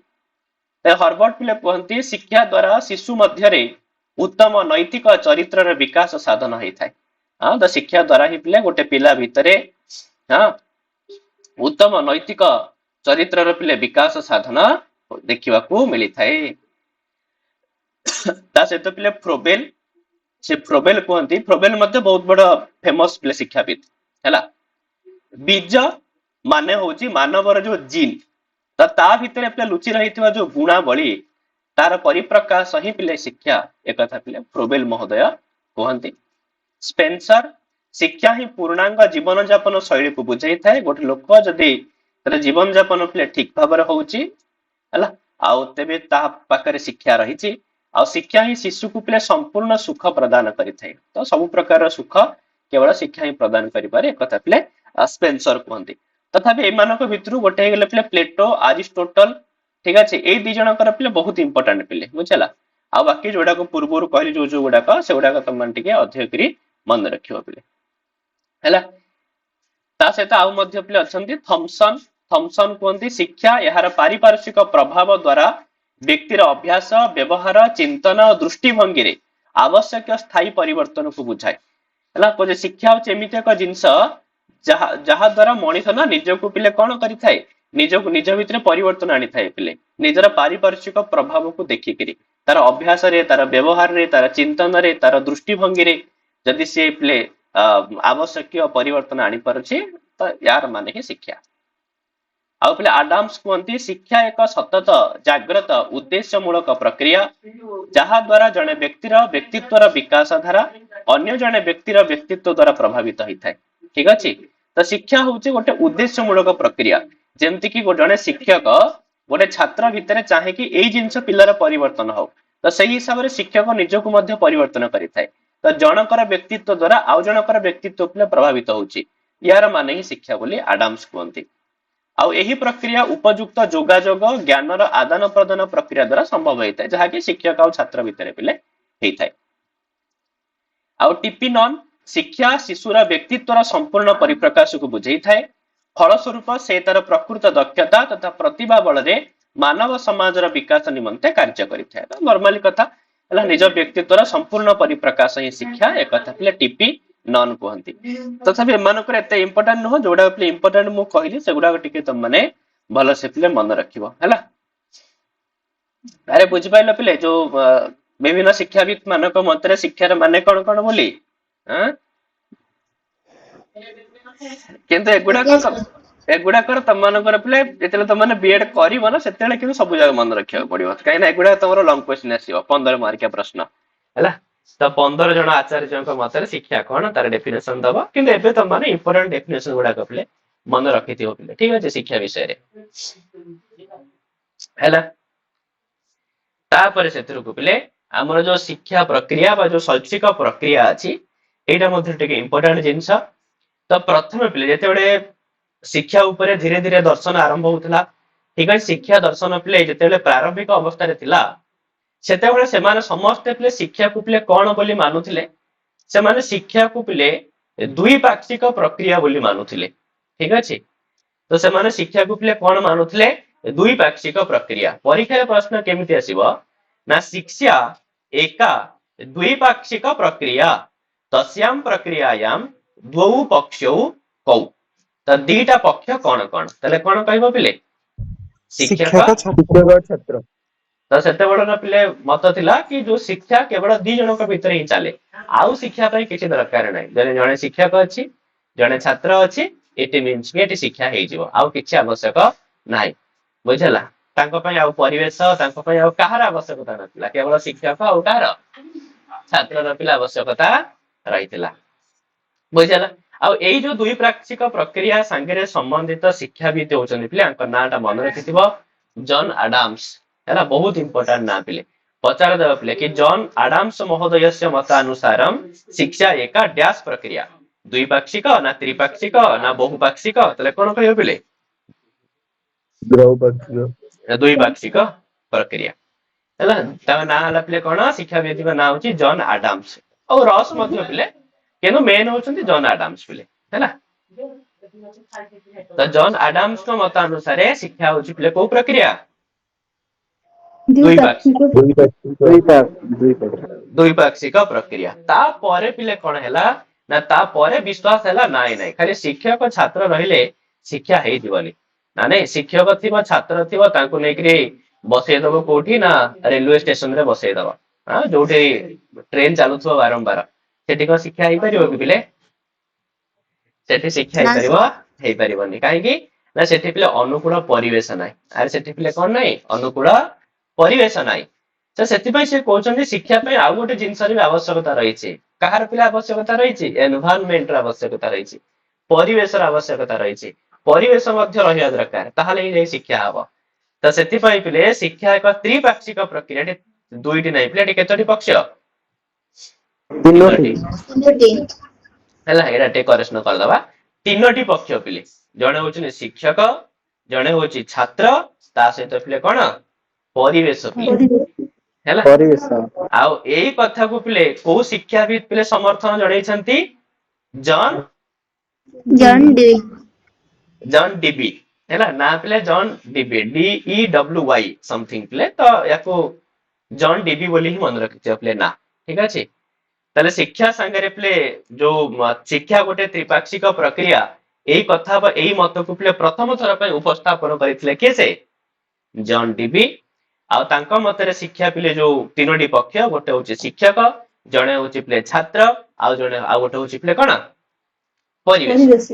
ହର୍ବର୍ଟ ପିଲେ କୁହନ୍ତି ଶିକ୍ଷା ଦ୍ୱାରା ଶିଶୁ ମଧ୍ୟରେ ଉତ୍ତମ ନୈତିକ ଚରିତ୍ରର ବିକାଶ ସାଧନ ହେଇଥାଏ। ହଁ, ତ ଶିକ୍ଷା ଦ୍ୱାରା ହିଁ ପିଲେ ଗୋଟେ ପିଲା ଭିତରେ ଉତ୍ତମ ନୈତିକ ଚରିତ୍ରର ପିଲେ ବିକାଶ ସାଧନ ଦେଖିବାକୁ ମିଳିଥାଏ। ତା ସହିତ ପିଲେ ଫ୍ରୋବେଲ से फ्रोबेल कहती फ्रोबेल मध्य बहुत बड़ फेमस प्ले शिक्षाविद है बीज माने हूँ मानवर जो जीन तो ता भितर पे लुचि रही जो गुणावली तार परिप्रकाश ही पिले शिक्षा एक कथा पिले फ्रोबेल महोदय कहते स्पेंसर शिक्षा ही पूर्णांग जीवन जापन शैली को बुझाई थाए गोटे लोक जदि जीवन जापन पिले ठीक भाव है तेबे ता पाखरे शिक्षा रही आ शिक्षा ही शिशु को पिले संपूर्ण सुख प्रदान करिथाए तो सब प्रकार सुख केवल शिक्षा ही प्रदान करिपारे एक कथा पिले स्पेंसर कहते तथापि एमानक भितरु गोटे गले पिले प्लेटो अरिस्टोटल ठीक अच्छे ये दी जनकर पिले बहुत इंपोर्टेंट पिले बुझला आ बाकी जोड़ा को पूर्व कहली जो गुड़ाक से गुड़ाक तुम मैंने अधिक करी मन रखियो पिले हैला ता सहित आउ मध्य पिले अछंती थॉमसन थॉमसन कहते शिक्षा यार पारिपार्श्विक प्रभाव द्वारा व्यक्तिर अभ्यास व्यवहार चिंतन और दृष्टिभंगी रे आवश्यक स्थायी परिवर्तन को बुझाए है शिक्षा हूँ एमती एक जिनस जहा द्वारा मनीष ना निजक पिले कौन करें निज भितर परिवर्तन आनी थाए पिले निजर पारिपार्श्विक प्रभाव को देखिकी तार अभ्यास रे तार व्यवहार रे तार चिंतन रे तार दृष्टिभंगी रे जदि सी पिले आवश्यक परिवर्तन आनी पारुछि तो यार माने ही शिक्षा आउ पिले आडाम्स कहते शिक्षा एक सतत जाग्रत उद्देश्यमूलक प्रक्रिया जहा द्वारा जड़े व्यक्तिर व्यक्तित्वर विकास धारा अन्य जड़े व्यक्तिर व्यक्तित्व द्वारा प्रभावित होता है ठीक अच्छे तो शिक्षा हूँ गोटे उद्देश्यमूलक प्रक्रिया जमती कि जड़े शिक्षक गोटे छात्र भितर चाहे कि यही जिनस पिलार परिवर्तन हो तो सही हिसाब से शिक्षक निजक परिवर्तन करें तो जनकर व्यक्तित्व द्वारा आउ जनकर व्यक्तित्व प्रभावित होची यार माने ही शिक्षा बोली आडाम्स कहते आउ यही प्रक्रिया उपयुक्त जोगाजोग ज्ञानर आदान प्रदान प्रक्रिया द्वारा संभव होता है जहाँकि शिक्षक और छात्र भितर पिले होता है आउ टिपी नॉन शिक्षा शिशुर व्यक्तित्वर संपूर्ण परिप्रकाश को बुझे थाए फलस्वरूप से तार प्रकृत दक्षता तथा प्रतिभा बल मानव समाजर विकास निमंते कार्य करें नॉर्मली कथा निज व्यक्तित्वर संपूर्ण परिप्रकाश ही शिक्षा एक कथा पिले टिपी नॉन कहती तथापि एमानकर एते इंपोर्टेंट नुह जोड़ा पिले इंपोर्टेंट मु कहली सेगुडा टिके तुम माने भल से पिले मन रखिबो हैला अरे बुझ पाइलो पिले जो विभिन्न शिक्षाविद मानक मतरे शिक्षार माने कोन कोन बोली हां किंतु एगुड़ाकर तुम मानकर पिले जेतेले तुम माने बीएड करिवो ना सेतेले किंतु सब जगह मन रखिया पड़िबो काहे ना एगुडा तमरो लॉन्ग क्वेश्चन आसीबो 15 मार्किया प्रश्न हैला तो 15 जन आचार्य मत शिक्षा कौन तार डेफिनेशन दब कि तुम मैंने इंपोर्टेंट डेफिनेशन गुड़ाक पिले मन रखि पिले ठीक अच्छे शिक्षा विषय रे हैला तापर से पिले आमर जो शिक्षा प्रक्रिया जो शैक्षिक प्रक्रिया अच्छी यहाँ इंपोर्टेंट जिनस तो प्रथम पिले जिते शिक्षा उपरे धीरे धीरे दर्शन आरंभ होता ठीक है शिक्षा दर्शन पिले जिते प्रारंभिक अवस्था सेतेबेले सेमाने समस्ते पिले शिक्षा को पिले कौन बोली मानुथिले सेमाने शिक्षा को पिले द्विपाक्षिक प्रक्रिया बोली मानुथिले ठीक अच्छे तो सेमाने शिक्षा को पिले कौन मानुथिले द्विपाक्षिक प्रक्रिया परीक्षा प्रश्न केमिति आसीबो ना शिक्षा एका द्विपाक्षिक प्रक्रिया तस्याम प्रक्रियायाम द्वौ पक्षौ कौ तो दीटा पक्ष कौन कौन तले कौन कहबो पिले शिक्षक छात्र तो सेते बड़ पिले मत थिला कि जो शिक्षा केवल दी जनक भितर ही चले आउ शिक्षा पई किछि दरकार नै जने जने शिक्षक अछि जने छात्र अछि इट मींस कि एटी शिक्षा हे जिवो आउ किछि आवश्यक नाही बुझला तांको पई आउ परिवेश तांको पई आउ कहार आवश्यकता नथिला केवल शिक्षक आउ कहार छात्र र पिला आवश्यकता रहितला बुझला आउ एई जो द्विपाक्षिक प्रक्रिया संगे संबंधित शिक्षाविद होचन पिले अंक नाटा मन रखिथिबो जॉन आडाम्स है बहुत इंपोर्टेंट ना पिले पचार देव पिले कि जॉन आडाम्स महोदय से मतानुसारम शिक्षा एक डैश प्रक्रिया द्विपाक्षिक ना त्रिपाक्षिक ना बहुपाक्षिक तले कोन कहयो पिले द्विपाक्षिक प्रक्रिया हैला ता ना हला पिले कोन शिक्षाविद ना होची जॉन आडाम्स और रॉस मध्य पिले केनो मेन होचंती जॉन आडाम्स पिले हैला तो जॉन आडाम्स को मतानुसार शिक्षा होची पिले को प्रक्रिया द्विपाक्षिक प्रक्रिया तापर पिले कौन है ना तापर विश्वास है ना नहीं खाली शिक्षक छात्र रहिले शिक्षा है दिवनी ना नहीं शिक्षक थी छात्र थी तांको लेकरी बसई दबो कोठी ना रेलवे स्टेशन रे बसई दबो हाँ जोठे ट्रेन चलुथो बारंबार सेठी को शिक्षा ही परिबो कि पिले सेठी शिक्षा ही ना परिबो हेई परिबोनी काहेकि ना सेठी पिले अनुकूल परिवेश नाही अरे सेठी पिले कोन नाही अनुकूल परिवेश नाही तो सेथिपाई से कहउछन्ती शिक्षा पे आउ गोटे जिंसर भी आवश्यकता रहिछि कहार पिले आवश्यकता रहिछि एनवायरनमेंट र आवश्यकता रहिछि परिवेश र आवश्यकता रहिछि परिवेश मध्य रहिया दरकार ताहाले ही शिक्षा हबो तो सेथिपाई पिले शिक्षा एक त्रिपाक्षिक प्रक्रिया दुईटी नाही पिले एटी केतोटी पक्ष ତିନୋଟି ତିନୋଟି ହେଲା ଏଟା ଟେ କରେକ୍ସନ କରିଦବା ତିନୋଟି ପକ୍ଷ ପିଲେ ଜଣେ ହଉଛନ୍ତି ଶିକ୍ଷକ ଜଣେ ହଉଛି ଛାତ୍ର ତା ସହିତ ପିଲେ କଣ ପରିବେଶ ପିଲେ ହେଲା ପରିବେଶ ଆଉ ଏଇ କଥାକୁ ପିଲେ କୋଉ ଶିକ୍ଷାବିତ ପିଲେ ସମର୍ଥନ ଜଣେଇଛନ୍ତି ଜନ୍ ଜନ୍ ଡି ଜନ୍ ଡିବି ହେଲା ନା ପିଲେ ଜନ୍ ଡିବି DEWY ସମଥିଙ୍ଗ ପିଲେ ତ ୟାକୁ ଜନ୍ ଡିବି ବୋଲି ହିଁ ମନେ ରଖିଥିବ ପିଲେ ନା ଠିକ ଅଛି ତାହେଲେ ଶିକ୍ଷା ସାଙ୍ଗରେ ପିଲେ ଯୋଉ ଶିକ୍ଷା ଗୋଟେ ତ୍ରିପାକ୍ଷିକ ପ୍ରକ୍ରିୟା ଏଇ କଥା ବା ଏଇ ମତକୁ ପିଲେ ପ୍ରଥମ ଥର ପାଇଁ ଉପସ୍ଥାପନ କରିଥିଲେ କିଏ ସେ ଜନ୍ ଡିବି ଆଉ ତାଙ୍କ ମତରେ ଶିକ୍ଷା ପିଲେ ଯୋଉ ତିନୋଟି ପକ୍ଷ ଗୋଟେ ହଉଛି ଶିକ୍ଷକ ଜଣେ ହଉଛି ପିଲେ ଛାତ୍ର ଆଉ ଜଣେ ଆଉ ଗୋଟେ ହଉଛି ପିଲେ କଣ ପରିବେଶ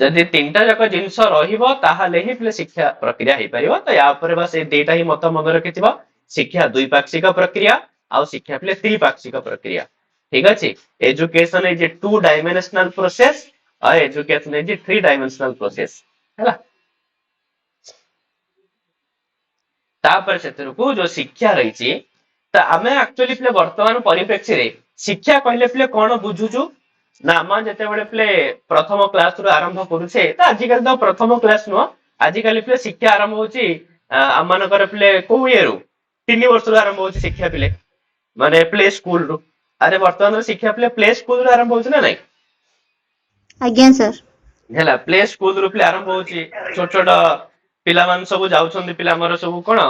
ଯଦି ତିନିଟା ଯାକ ଜିନିଷ ରହିବ ତାହେଲେ ହିଁ ପିଲେ ଶିକ୍ଷା ପ୍ରକ୍ରିୟା ହେଇପାରିବ ତ ୟା ଉପରେ ବା ସେଇ ଦିଟା ହିଁ ମତ ମନେ ରଖିଥିବ ଶିକ୍ଷା ଦ୍ୱିପାକ୍ଷିକ ପ୍ରକ୍ରିୟା ଆଉ ଶିକ୍ଷା ପିଲେ ତ୍ରିପାକ୍ଷିକ ପ୍ରକ୍ରିୟା ठीक अच्छे education is a 2 dimensional process और education is a 3 dimensional process हैला तापर सेतरको जो शिक्षा रहिछि त आमे एक्चुअली प्ले वर्तमान परिप्रेक्ष्य रे शिक्षा कहले प्ले कोन बुझुछु ना हम जते बेले प्ले प्रथम क्लास रु आरंभ करूछे त आजि काल तो प्रथम क्लास नो आजि काल प्ले शिक्षा आरंभ होछि आमान कर प्ले को इयरु 3 वर्ष रु आरंभ होछि शिक्षा प्ले माने प्ले स्कूल रु अरे वर्तमान शिक्षा प्ले स्कूल रू आरंभ होछि ना नहीं आज्ञा सर हैला प्ले स्कूल रू प्ले आरंभ होछि छोट छोट पिला मान सब जाउछन्ती पिला हमर सब कोन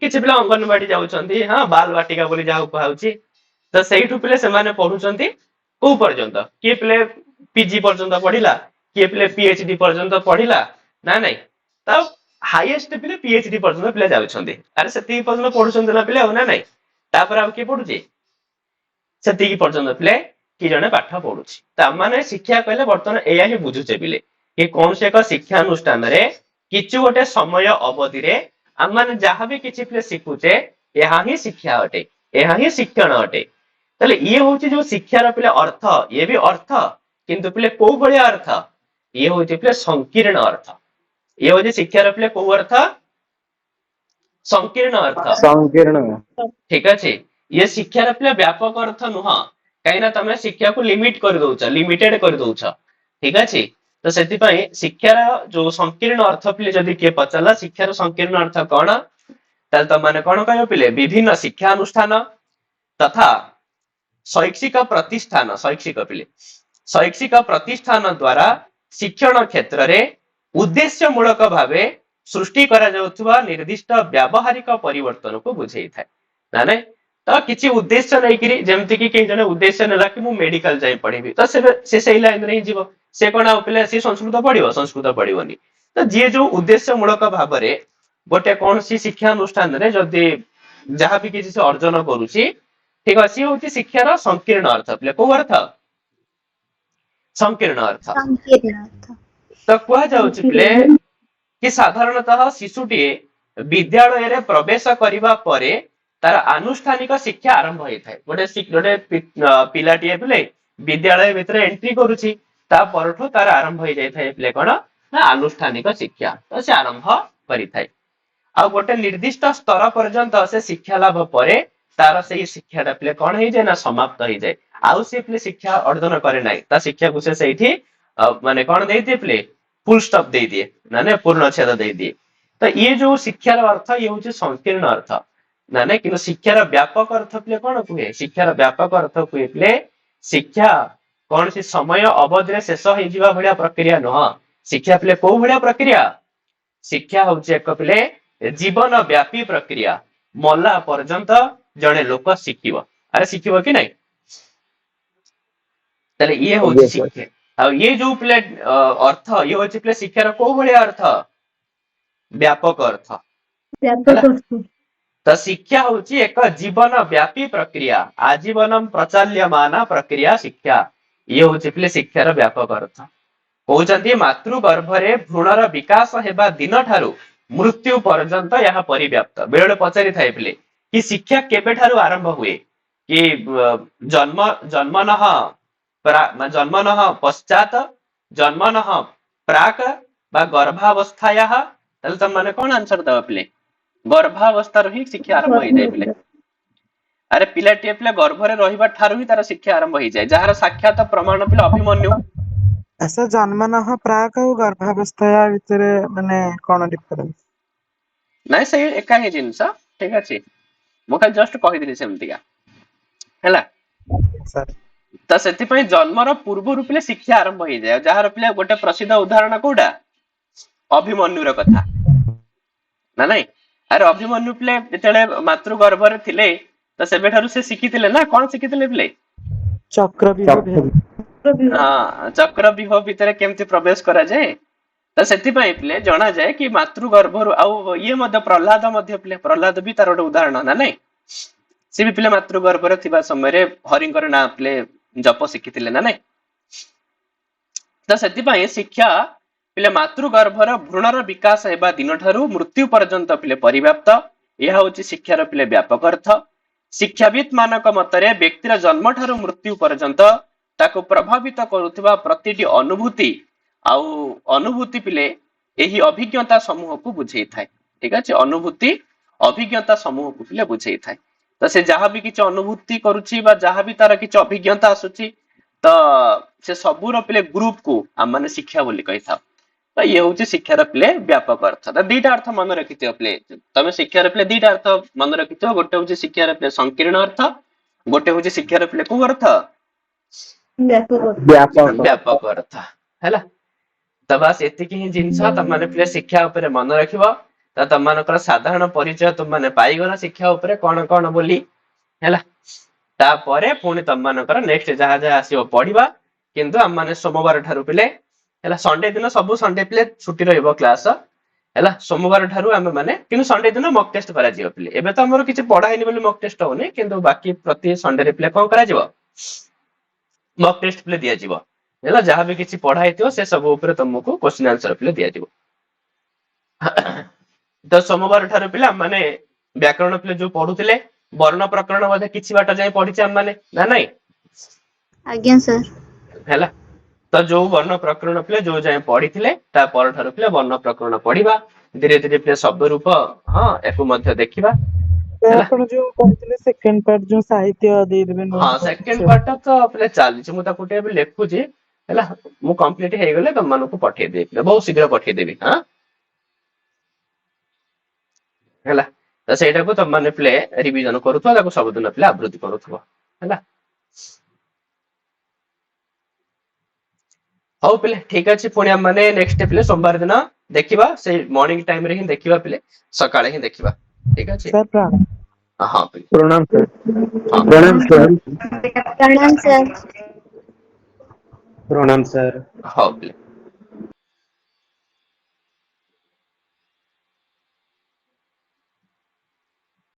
किछि पिला अंगनवाड़ी जाउछन्ती हां बाल वाटिका बोली जाउ कहउछि त सेइठु पिले से माने पढुछन्ती को पर्यंत के पिले पीजी पर्यंत पढिला के पिले पीएचडी पर्यंत पढिला ना नहीं त हाईएस्ट पिले पीएचडी पर्यंत पिले जाउछन्ती अरे सेति पर्यंत पढुछन्ती ना पिले हो ना नहीं तापर आ के पढुछि सेतिकी पर्यंत पिले कि जने पाठ पढुछि त माने शिक्षा कहले वर्तमान एया ही बुझुचे पिले कि कोन से एक शिक्षा अनुष्ठान रे किछु गोटे समय अवधि रे हम माने जहां भी किछि पिले शिखुचे एहा ही शिक्षा अटे एहा ही शिक्षण अटे तले ये होछि जो शिक्षा रो पिले अर्थ ये भी अर्थ किंतु पिले को भलिया अर्थ ये होछि पिले संकीर्ण अर्थ ये होछि शिक्षा रो पिले को अर्थ संकीर्ण ठीक अछि ये शिक्षा रो पिले व्यापक अर्थ नुह काइना तमे शिक्षा को लिमिट कर दोछ लिमिटेड कर दोछ ठीक अछि तो सेति पई शिक्षा जो संकीर्ण अर्थ पिले जदी के पचला शिक्षा रो संकीर्ण अर्थ कोन तल त माने कोन कहयो पिले विभिन्न शिक्षा अनुष्ठान तथा शैक्षिक प्रतिष्ठान द्वारा शिक्षण क्षेत्र रे उद्देश्य मूलक भावे सृष्टि करा जाउथबा निर्दिष्ट व्यावहारिक परिवर्तन को बुझेई थाए माने तो किछि उद्देश्य नै कि जेमति कि के जने उद्देश्य नेला कि मु मेडिकल जाई पढिबी तो से सही लाइन रे जीवो से कोन आ पिले से संस्कृत पढिबोनी तो जे जो उद्देश्य मूलक भाबरे गोटे कोन सी शिक्षा अनुष्ठान रे जदी जहां भी किछि से अर्जन करूची ठीक अछि होती शिक्षा रो संकीर्ण अर्थ पिले को अर्थ संकीर्ण अर्थ तो कुआ जाउची पिले कि साधारणतः शिशुटी विद्यालय रे प्रवेश करिबा परे तार आनुष्ठानिक शिक्षा आरंभ होई थाए गोटे पिलाटी पिले विद्यालय भितर एंट्री करूची ता परठो तार आरंभ होई जाय थाए पिले कोन ना आनुष्ठानिक शिक्षा तो से आरंभ करि थाए आ गोटे निर्दिष्ट स्तर पर्यंत से शिक्षा लाभ परे तार से शिक्षाटा पिले कोन होई जाय ना समाप्त होई जाय आउ से पिले शिक्षा अर्जन करे नाही ता शिक्षा को से सेठी माने कोन देई दे पिले फुल स्टॉप दे दिए ना पूर्णच्छेद दे दिए तो ये जो शिक्षार अर्थ ये होची संकीर्ण अर्थ ना कि शिक्षार व्यापक अर्थ पिले कोन कुहे शिक्षार व्यापक अर्थ कुहे पिले शिक्षा कौन सी समय अवधि शेष हो जीवा भलिया प्रक्रिया नुह शिक्षा पिले को भलिया प्रक्रिया शिक्षा होची एक पिले जीवन व्यापी प्रक्रिया मल्ला पर्यंत जने लोक शिखिबो अरे शिखिबो कि नहीं तले ये होची शिक्षा आ ये जो पिले अर्थ ये होची पिले शिक्षार को भलिया अर्थ व्यापक अर्थ ତ ଶିକ୍ଷା ହଉଛି ଏକ ଜୀବନ ବ୍ୟାପୀ ପ୍ରକ୍ରିୟା ଆଜୀବନम ପ୍ରଚାଲ୍ୟମାନ ପ୍ରକ୍ରିୟା ଶିକ୍ଷା ଇଏ ହଉଛି ପିଲେ ଶିକ୍ଷାର ବ୍ୟାପକ ଅର୍ଥ କହୁଛନ୍ତି ମାତୃ ଗର୍ଭରେ ଭ୍ରୂଣର ବିକାଶ ହେବା ଦିନ ଠାରୁ ମୃତ୍ୟୁ ପର୍ଯ୍ୟନ୍ତ ଏହା ପରିବ୍ୟାପ୍ତ ବେଳେ ପଚାରିଥାଏ ପିଲେ କି ଶିକ୍ଷା କେବେଠାରୁ ଆରମ୍ଭ ହୁଏ କି ଜନ୍ମନଃ ପଶ୍ଚାତ ଜନ୍ମନଃ ପ୍ରାକ୍ ବା ଗର୍ଭାବସ୍ଥାୟା ତାହେଲେ ତମମାନେ କଣ ଆନ୍ସର ଦବ ପିଲେ ଗର୍ଭାବସ୍ଥାରୁ ହିଁ ଶିକ୍ଷା ଆରମ୍ଭ ହେଇଯାଏ ପିଲେ ଆରେ ପିଲାଟିଏ ପିଲା ଗର୍ଭରେ ରହିବା ଠାରୁ ହିଁ ତାର ଶିକ୍ଷା ଆରମ୍ଭ ହେଇଯାଏ ଯାହାର ସାକ୍ଷାତ ପ୍ରମାଣ ପିଲା ଅଭିମନ୍ୟୁ ଆଚ୍ଛା ଜନ୍ମନଃ ପ୍ରାକ୍ ଆଉ ଗର୍ଭାବସ୍ଥା ଭିତରେ ମାନେ କଣ ଡିଫରେନ୍ସ? ନାଇଁ ସେଇ ଏକା ହିଁ ଜିନିଷ ଠିକ ଅଛି ମୁଁ ଖାଲି ଜଷ୍ଟ କହିଦେଲି ସେମିତିକା ହେଲା ସାର୍ ତ ସେଥିପାଇଁ ଜନ୍ମର ପୂର୍ବରୁ ପିଲେ ଶିକ୍ଷା ଆରମ୍ଭ ହେଇଯାଏ ଯାହାର ପିଲା ଗୋଟେ ପ୍ରସିଦ୍ଧ ଉଦାହରଣ କୋଉଟା ଅଭିମନ୍ୟୁର କଥା ନା ନାଇଁ ଆରେ ଅଭିମନ୍ୟୁ ପିଲେ ଯେତେବେଳେ ମାତୃ ଗର୍ଭରେ ଥିଲେ ତ ସେବେଠାରୁ ସେ ଶିଖିଥିଲେ ନା କଣ ଶିଖିଥିଲେ ପିଲେ ଚକ୍ର ବିହ ଭିତରେ କେମିତି ପ୍ରବେଶ କରାଯାଏ ତ ସେଥିପାଇଁ ପିଲେ ଜଣାଯାଏ କି ମାତୃ ଗର୍ଭରୁ ଆଉ ଇଏ ମଧ୍ୟ ପ୍ରହ୍ଲାଦ ପିଲେ ପ୍ରହ୍ଲାଦ ବି ତାର ଗୋଟେ ଉଦାହରଣ ନା ନାଇଁ ସେ ବି ପିଲେ ମାତୃ ଗର୍ଭରେ ଥିବା ସମୟରେ ହରିଙ୍କର ନାଁ ପିଲେ ଜପ ଶିଖିଥିଲେ ନା ନାଇଁ ତ ସେଥିପାଇଁ ଶିକ୍ଷା ପିଲେ ମାତୃ ଗର୍ଭର ଭ୍ରୂଣର ବିକାଶ ହେବା ଦିନ ଠାରୁ ମୃତ୍ୟୁ ପର୍ଯ୍ୟନ୍ତ ପିଲେ ପରିବ୍ୟାପ୍ତ ଏହା ହଉଛି ଶିକ୍ଷାର ପିଲେ ବ୍ୟାପକ ଅର୍ଥ ଶିକ୍ଷାବିତ ମାନଙ୍କ ମତରେ ବ୍ୟକ୍ତିର ଜନ୍ମ ଠାରୁ ମୃତ୍ୟୁ ପର୍ଯ୍ୟନ୍ତ ତାକୁ ପ୍ରଭାବିତ କରୁଥିବା ପ୍ରତିଟି ଅନୁଭୂତି ଆଉ ଅନୁଭୂତି ପିଲେ ଏହି ଅଭିଜ୍ଞତା ସମୂହକୁ ବୁଝେଇଥାଏ ଠିକ ଅଛି ଅନୁଭୂତି ଅଭିଜ୍ଞତା ସମୂହକୁ ପିଲେ ବୁଝେଇଥାଏ ତ ସେ ଯାହା ବି କିଛି ଅନୁଭୂତି କରୁଛି ବା ଯାହା ବି ତାର କିଛି ଅଭିଜ୍ଞତା ଆସୁଛି ତ ସେ ସବୁର ପିଲେ ଗ୍ରୁପକୁ ଆମମାନେ ଶିକ୍ଷା ବୋଲି କହିଥାଉ ତ ଇଏ ହଉଛି ଶିକ୍ଷାର ପିଲେ ବ୍ୟାପକ ଅର୍ଥ ତ ଦିଟା ଅର୍ଥ ମନେ ରଖିଥିବ ପିଲେ ତମେ ଶିକ୍ଷାର ପିଲେ ଦିଟା ଅର୍ଥ ମନେ ରଖିଥିବ ଗୋଟେ ହଉଛି ଶିକ୍ଷାର ପିଲେ ସଂକୀର୍ଣ୍ଣ ଅର୍ଥ ଗୋଟେ ହଉଛି ଶିକ୍ଷାର ପିଲେ କୋଉ ଅର୍ଥ ବ୍ୟାପକ ଅର୍ଥ ହେଲା ତ ବାସ୍ ଏତିକି ହିଁ ଜିନିଷ ତମମାନେ ପିଲେ ଶିକ୍ଷା ଉପରେ ମନେ ରଖିବ ତ ତମମାନଙ୍କର ସାଧାରଣ ପରିଚୟ ତୁମମାନେ ପାଇଗଲ ଶିକ୍ଷା ଉପରେ କଣ କଣ ବୋଲି ହେଲା ତାପରେ ପୁଣି ତମମାନଙ୍କର ନେକ୍ସଟ ଯାହା ଯାହା ଆସିବ ପଢିବା କିନ୍ତୁ ଆମମାନେ ସୋମବାର ଠାରୁ ପିଲେ ହେଲା ସଣ୍ଡେ ଦିନ ସବୁ ସଣ୍ଡେ ପିଲେ ଛୁଟି ରହିବ କ୍ଲାସ ହେଲା ସୋମବାର ଠାରୁ ଆମେ ମାନେ କିନ୍ତୁ ସଣ୍ଡେ ଦିନ ମକ୍ ଟେଷ୍ଟ କରାଯିବ ପିଲେ ଏବେ ତ ଆମର କିଛି ପଢା ହେଇନି ବୋଲି ମକ୍ ଟେଷ୍ଟ ହଉନି କିନ୍ତୁ ବାକି ପ୍ରତି ସଣ୍ଡେରେ ପିଲେ କଣ କରାଯିବ ମକ୍ ଟେଷ୍ଟ ପିଲେ ଦିଆଯିବ ହେଲା ଯାହା ବି କିଛି ପଢା ହେଇଥିବ ସେ ସବୁ ଉପରେ ତମକୁ କ୍ୱେଶ୍ଚିନ୍ ଆନ୍ସର ପିଲେ ଦିଆଯିବ ତ ସୋମବାର ଠାରୁ ପିଲା ମାନେ ବ୍ୟାକରଣ ପିଲେ ଯୋଉ ପଢୁଥିଲେ ବର୍ଣ୍ଣ ପ୍ରକରଣ ବୋଧେ କିଛି ବାଟ ଯାଇ ପଢିଛେ ଆମମାନେ ନା ନାଇଁ ଆଜ୍ଞା ସାର୍ ହେଲା ତ ଯୋଉ ବର୍ଣ୍ଣ ପ୍ରକରଣ ପିଲେ ଯୋଉ ଯାଏ ପଢିଥିଲେ ତା ପରଠାରୁ ପିଲେ ବର୍ଣ୍ଣ ପ୍ରକରଣ ପଢିବା ଧୀରେ ଧୀରେ ପିଲେ ଶବ୍ଦ ରୂପ ହଁ ଏକୁ ମଧ୍ୟ ଦେଖିବା ହେଲା ଆପଣ ଯୋଉ କହିଥିଲେ ସେକେଣ୍ଡ ପାର୍ଟ ଯୋଉ ସାହିତ୍ୟ ଦେଇଦେବେ ହଁ ସେକେଣ୍ଡ ପାର୍ଟ ତ ପିଲେ ଚାଲିଛି ମୁଁ ତାକୁ ଟିକେ ଲେଖୁଛି ହେଲା ମୁଁ କମ୍ପ୍ଲିଟ ହେଇଗଲେ ତମମାନଙ୍କୁ ପଠେଇଦେବି ବହୁତ ଶୀଘ୍ର ପଠେଇଦେବି ହଁ ହେଲା ତ ସେଇଟାକୁ ତମମାନେ ପିଲେ ରିଭିଜନ କରୁଥିବ ତାକୁ ସବୁଦିନ ପିଲେ ଆବୃତ୍ତି କରୁଥିବ ହେଲା ହଉ ପିଲେ ଠିକ ଅଛି ପୁଣି ଆମେ ନେକ୍ସଟ ପିଲେ ସୋମବାର ଦିନ ଦେଖିବା ସେଇ ମର୍ଣ୍ଣିଂ ଟାଇମ ରେ ହିଁ ଦେଖିବା ପିଲେ ସକାଳେ ହିଁ ଦେଖିବା ଠିକ ଅଛି ହଁ ପିଲେ प्रणाम सर ହଁ प्रणाम सर प्रणाम सर प्रणाम सर ହଉ ପିଲେ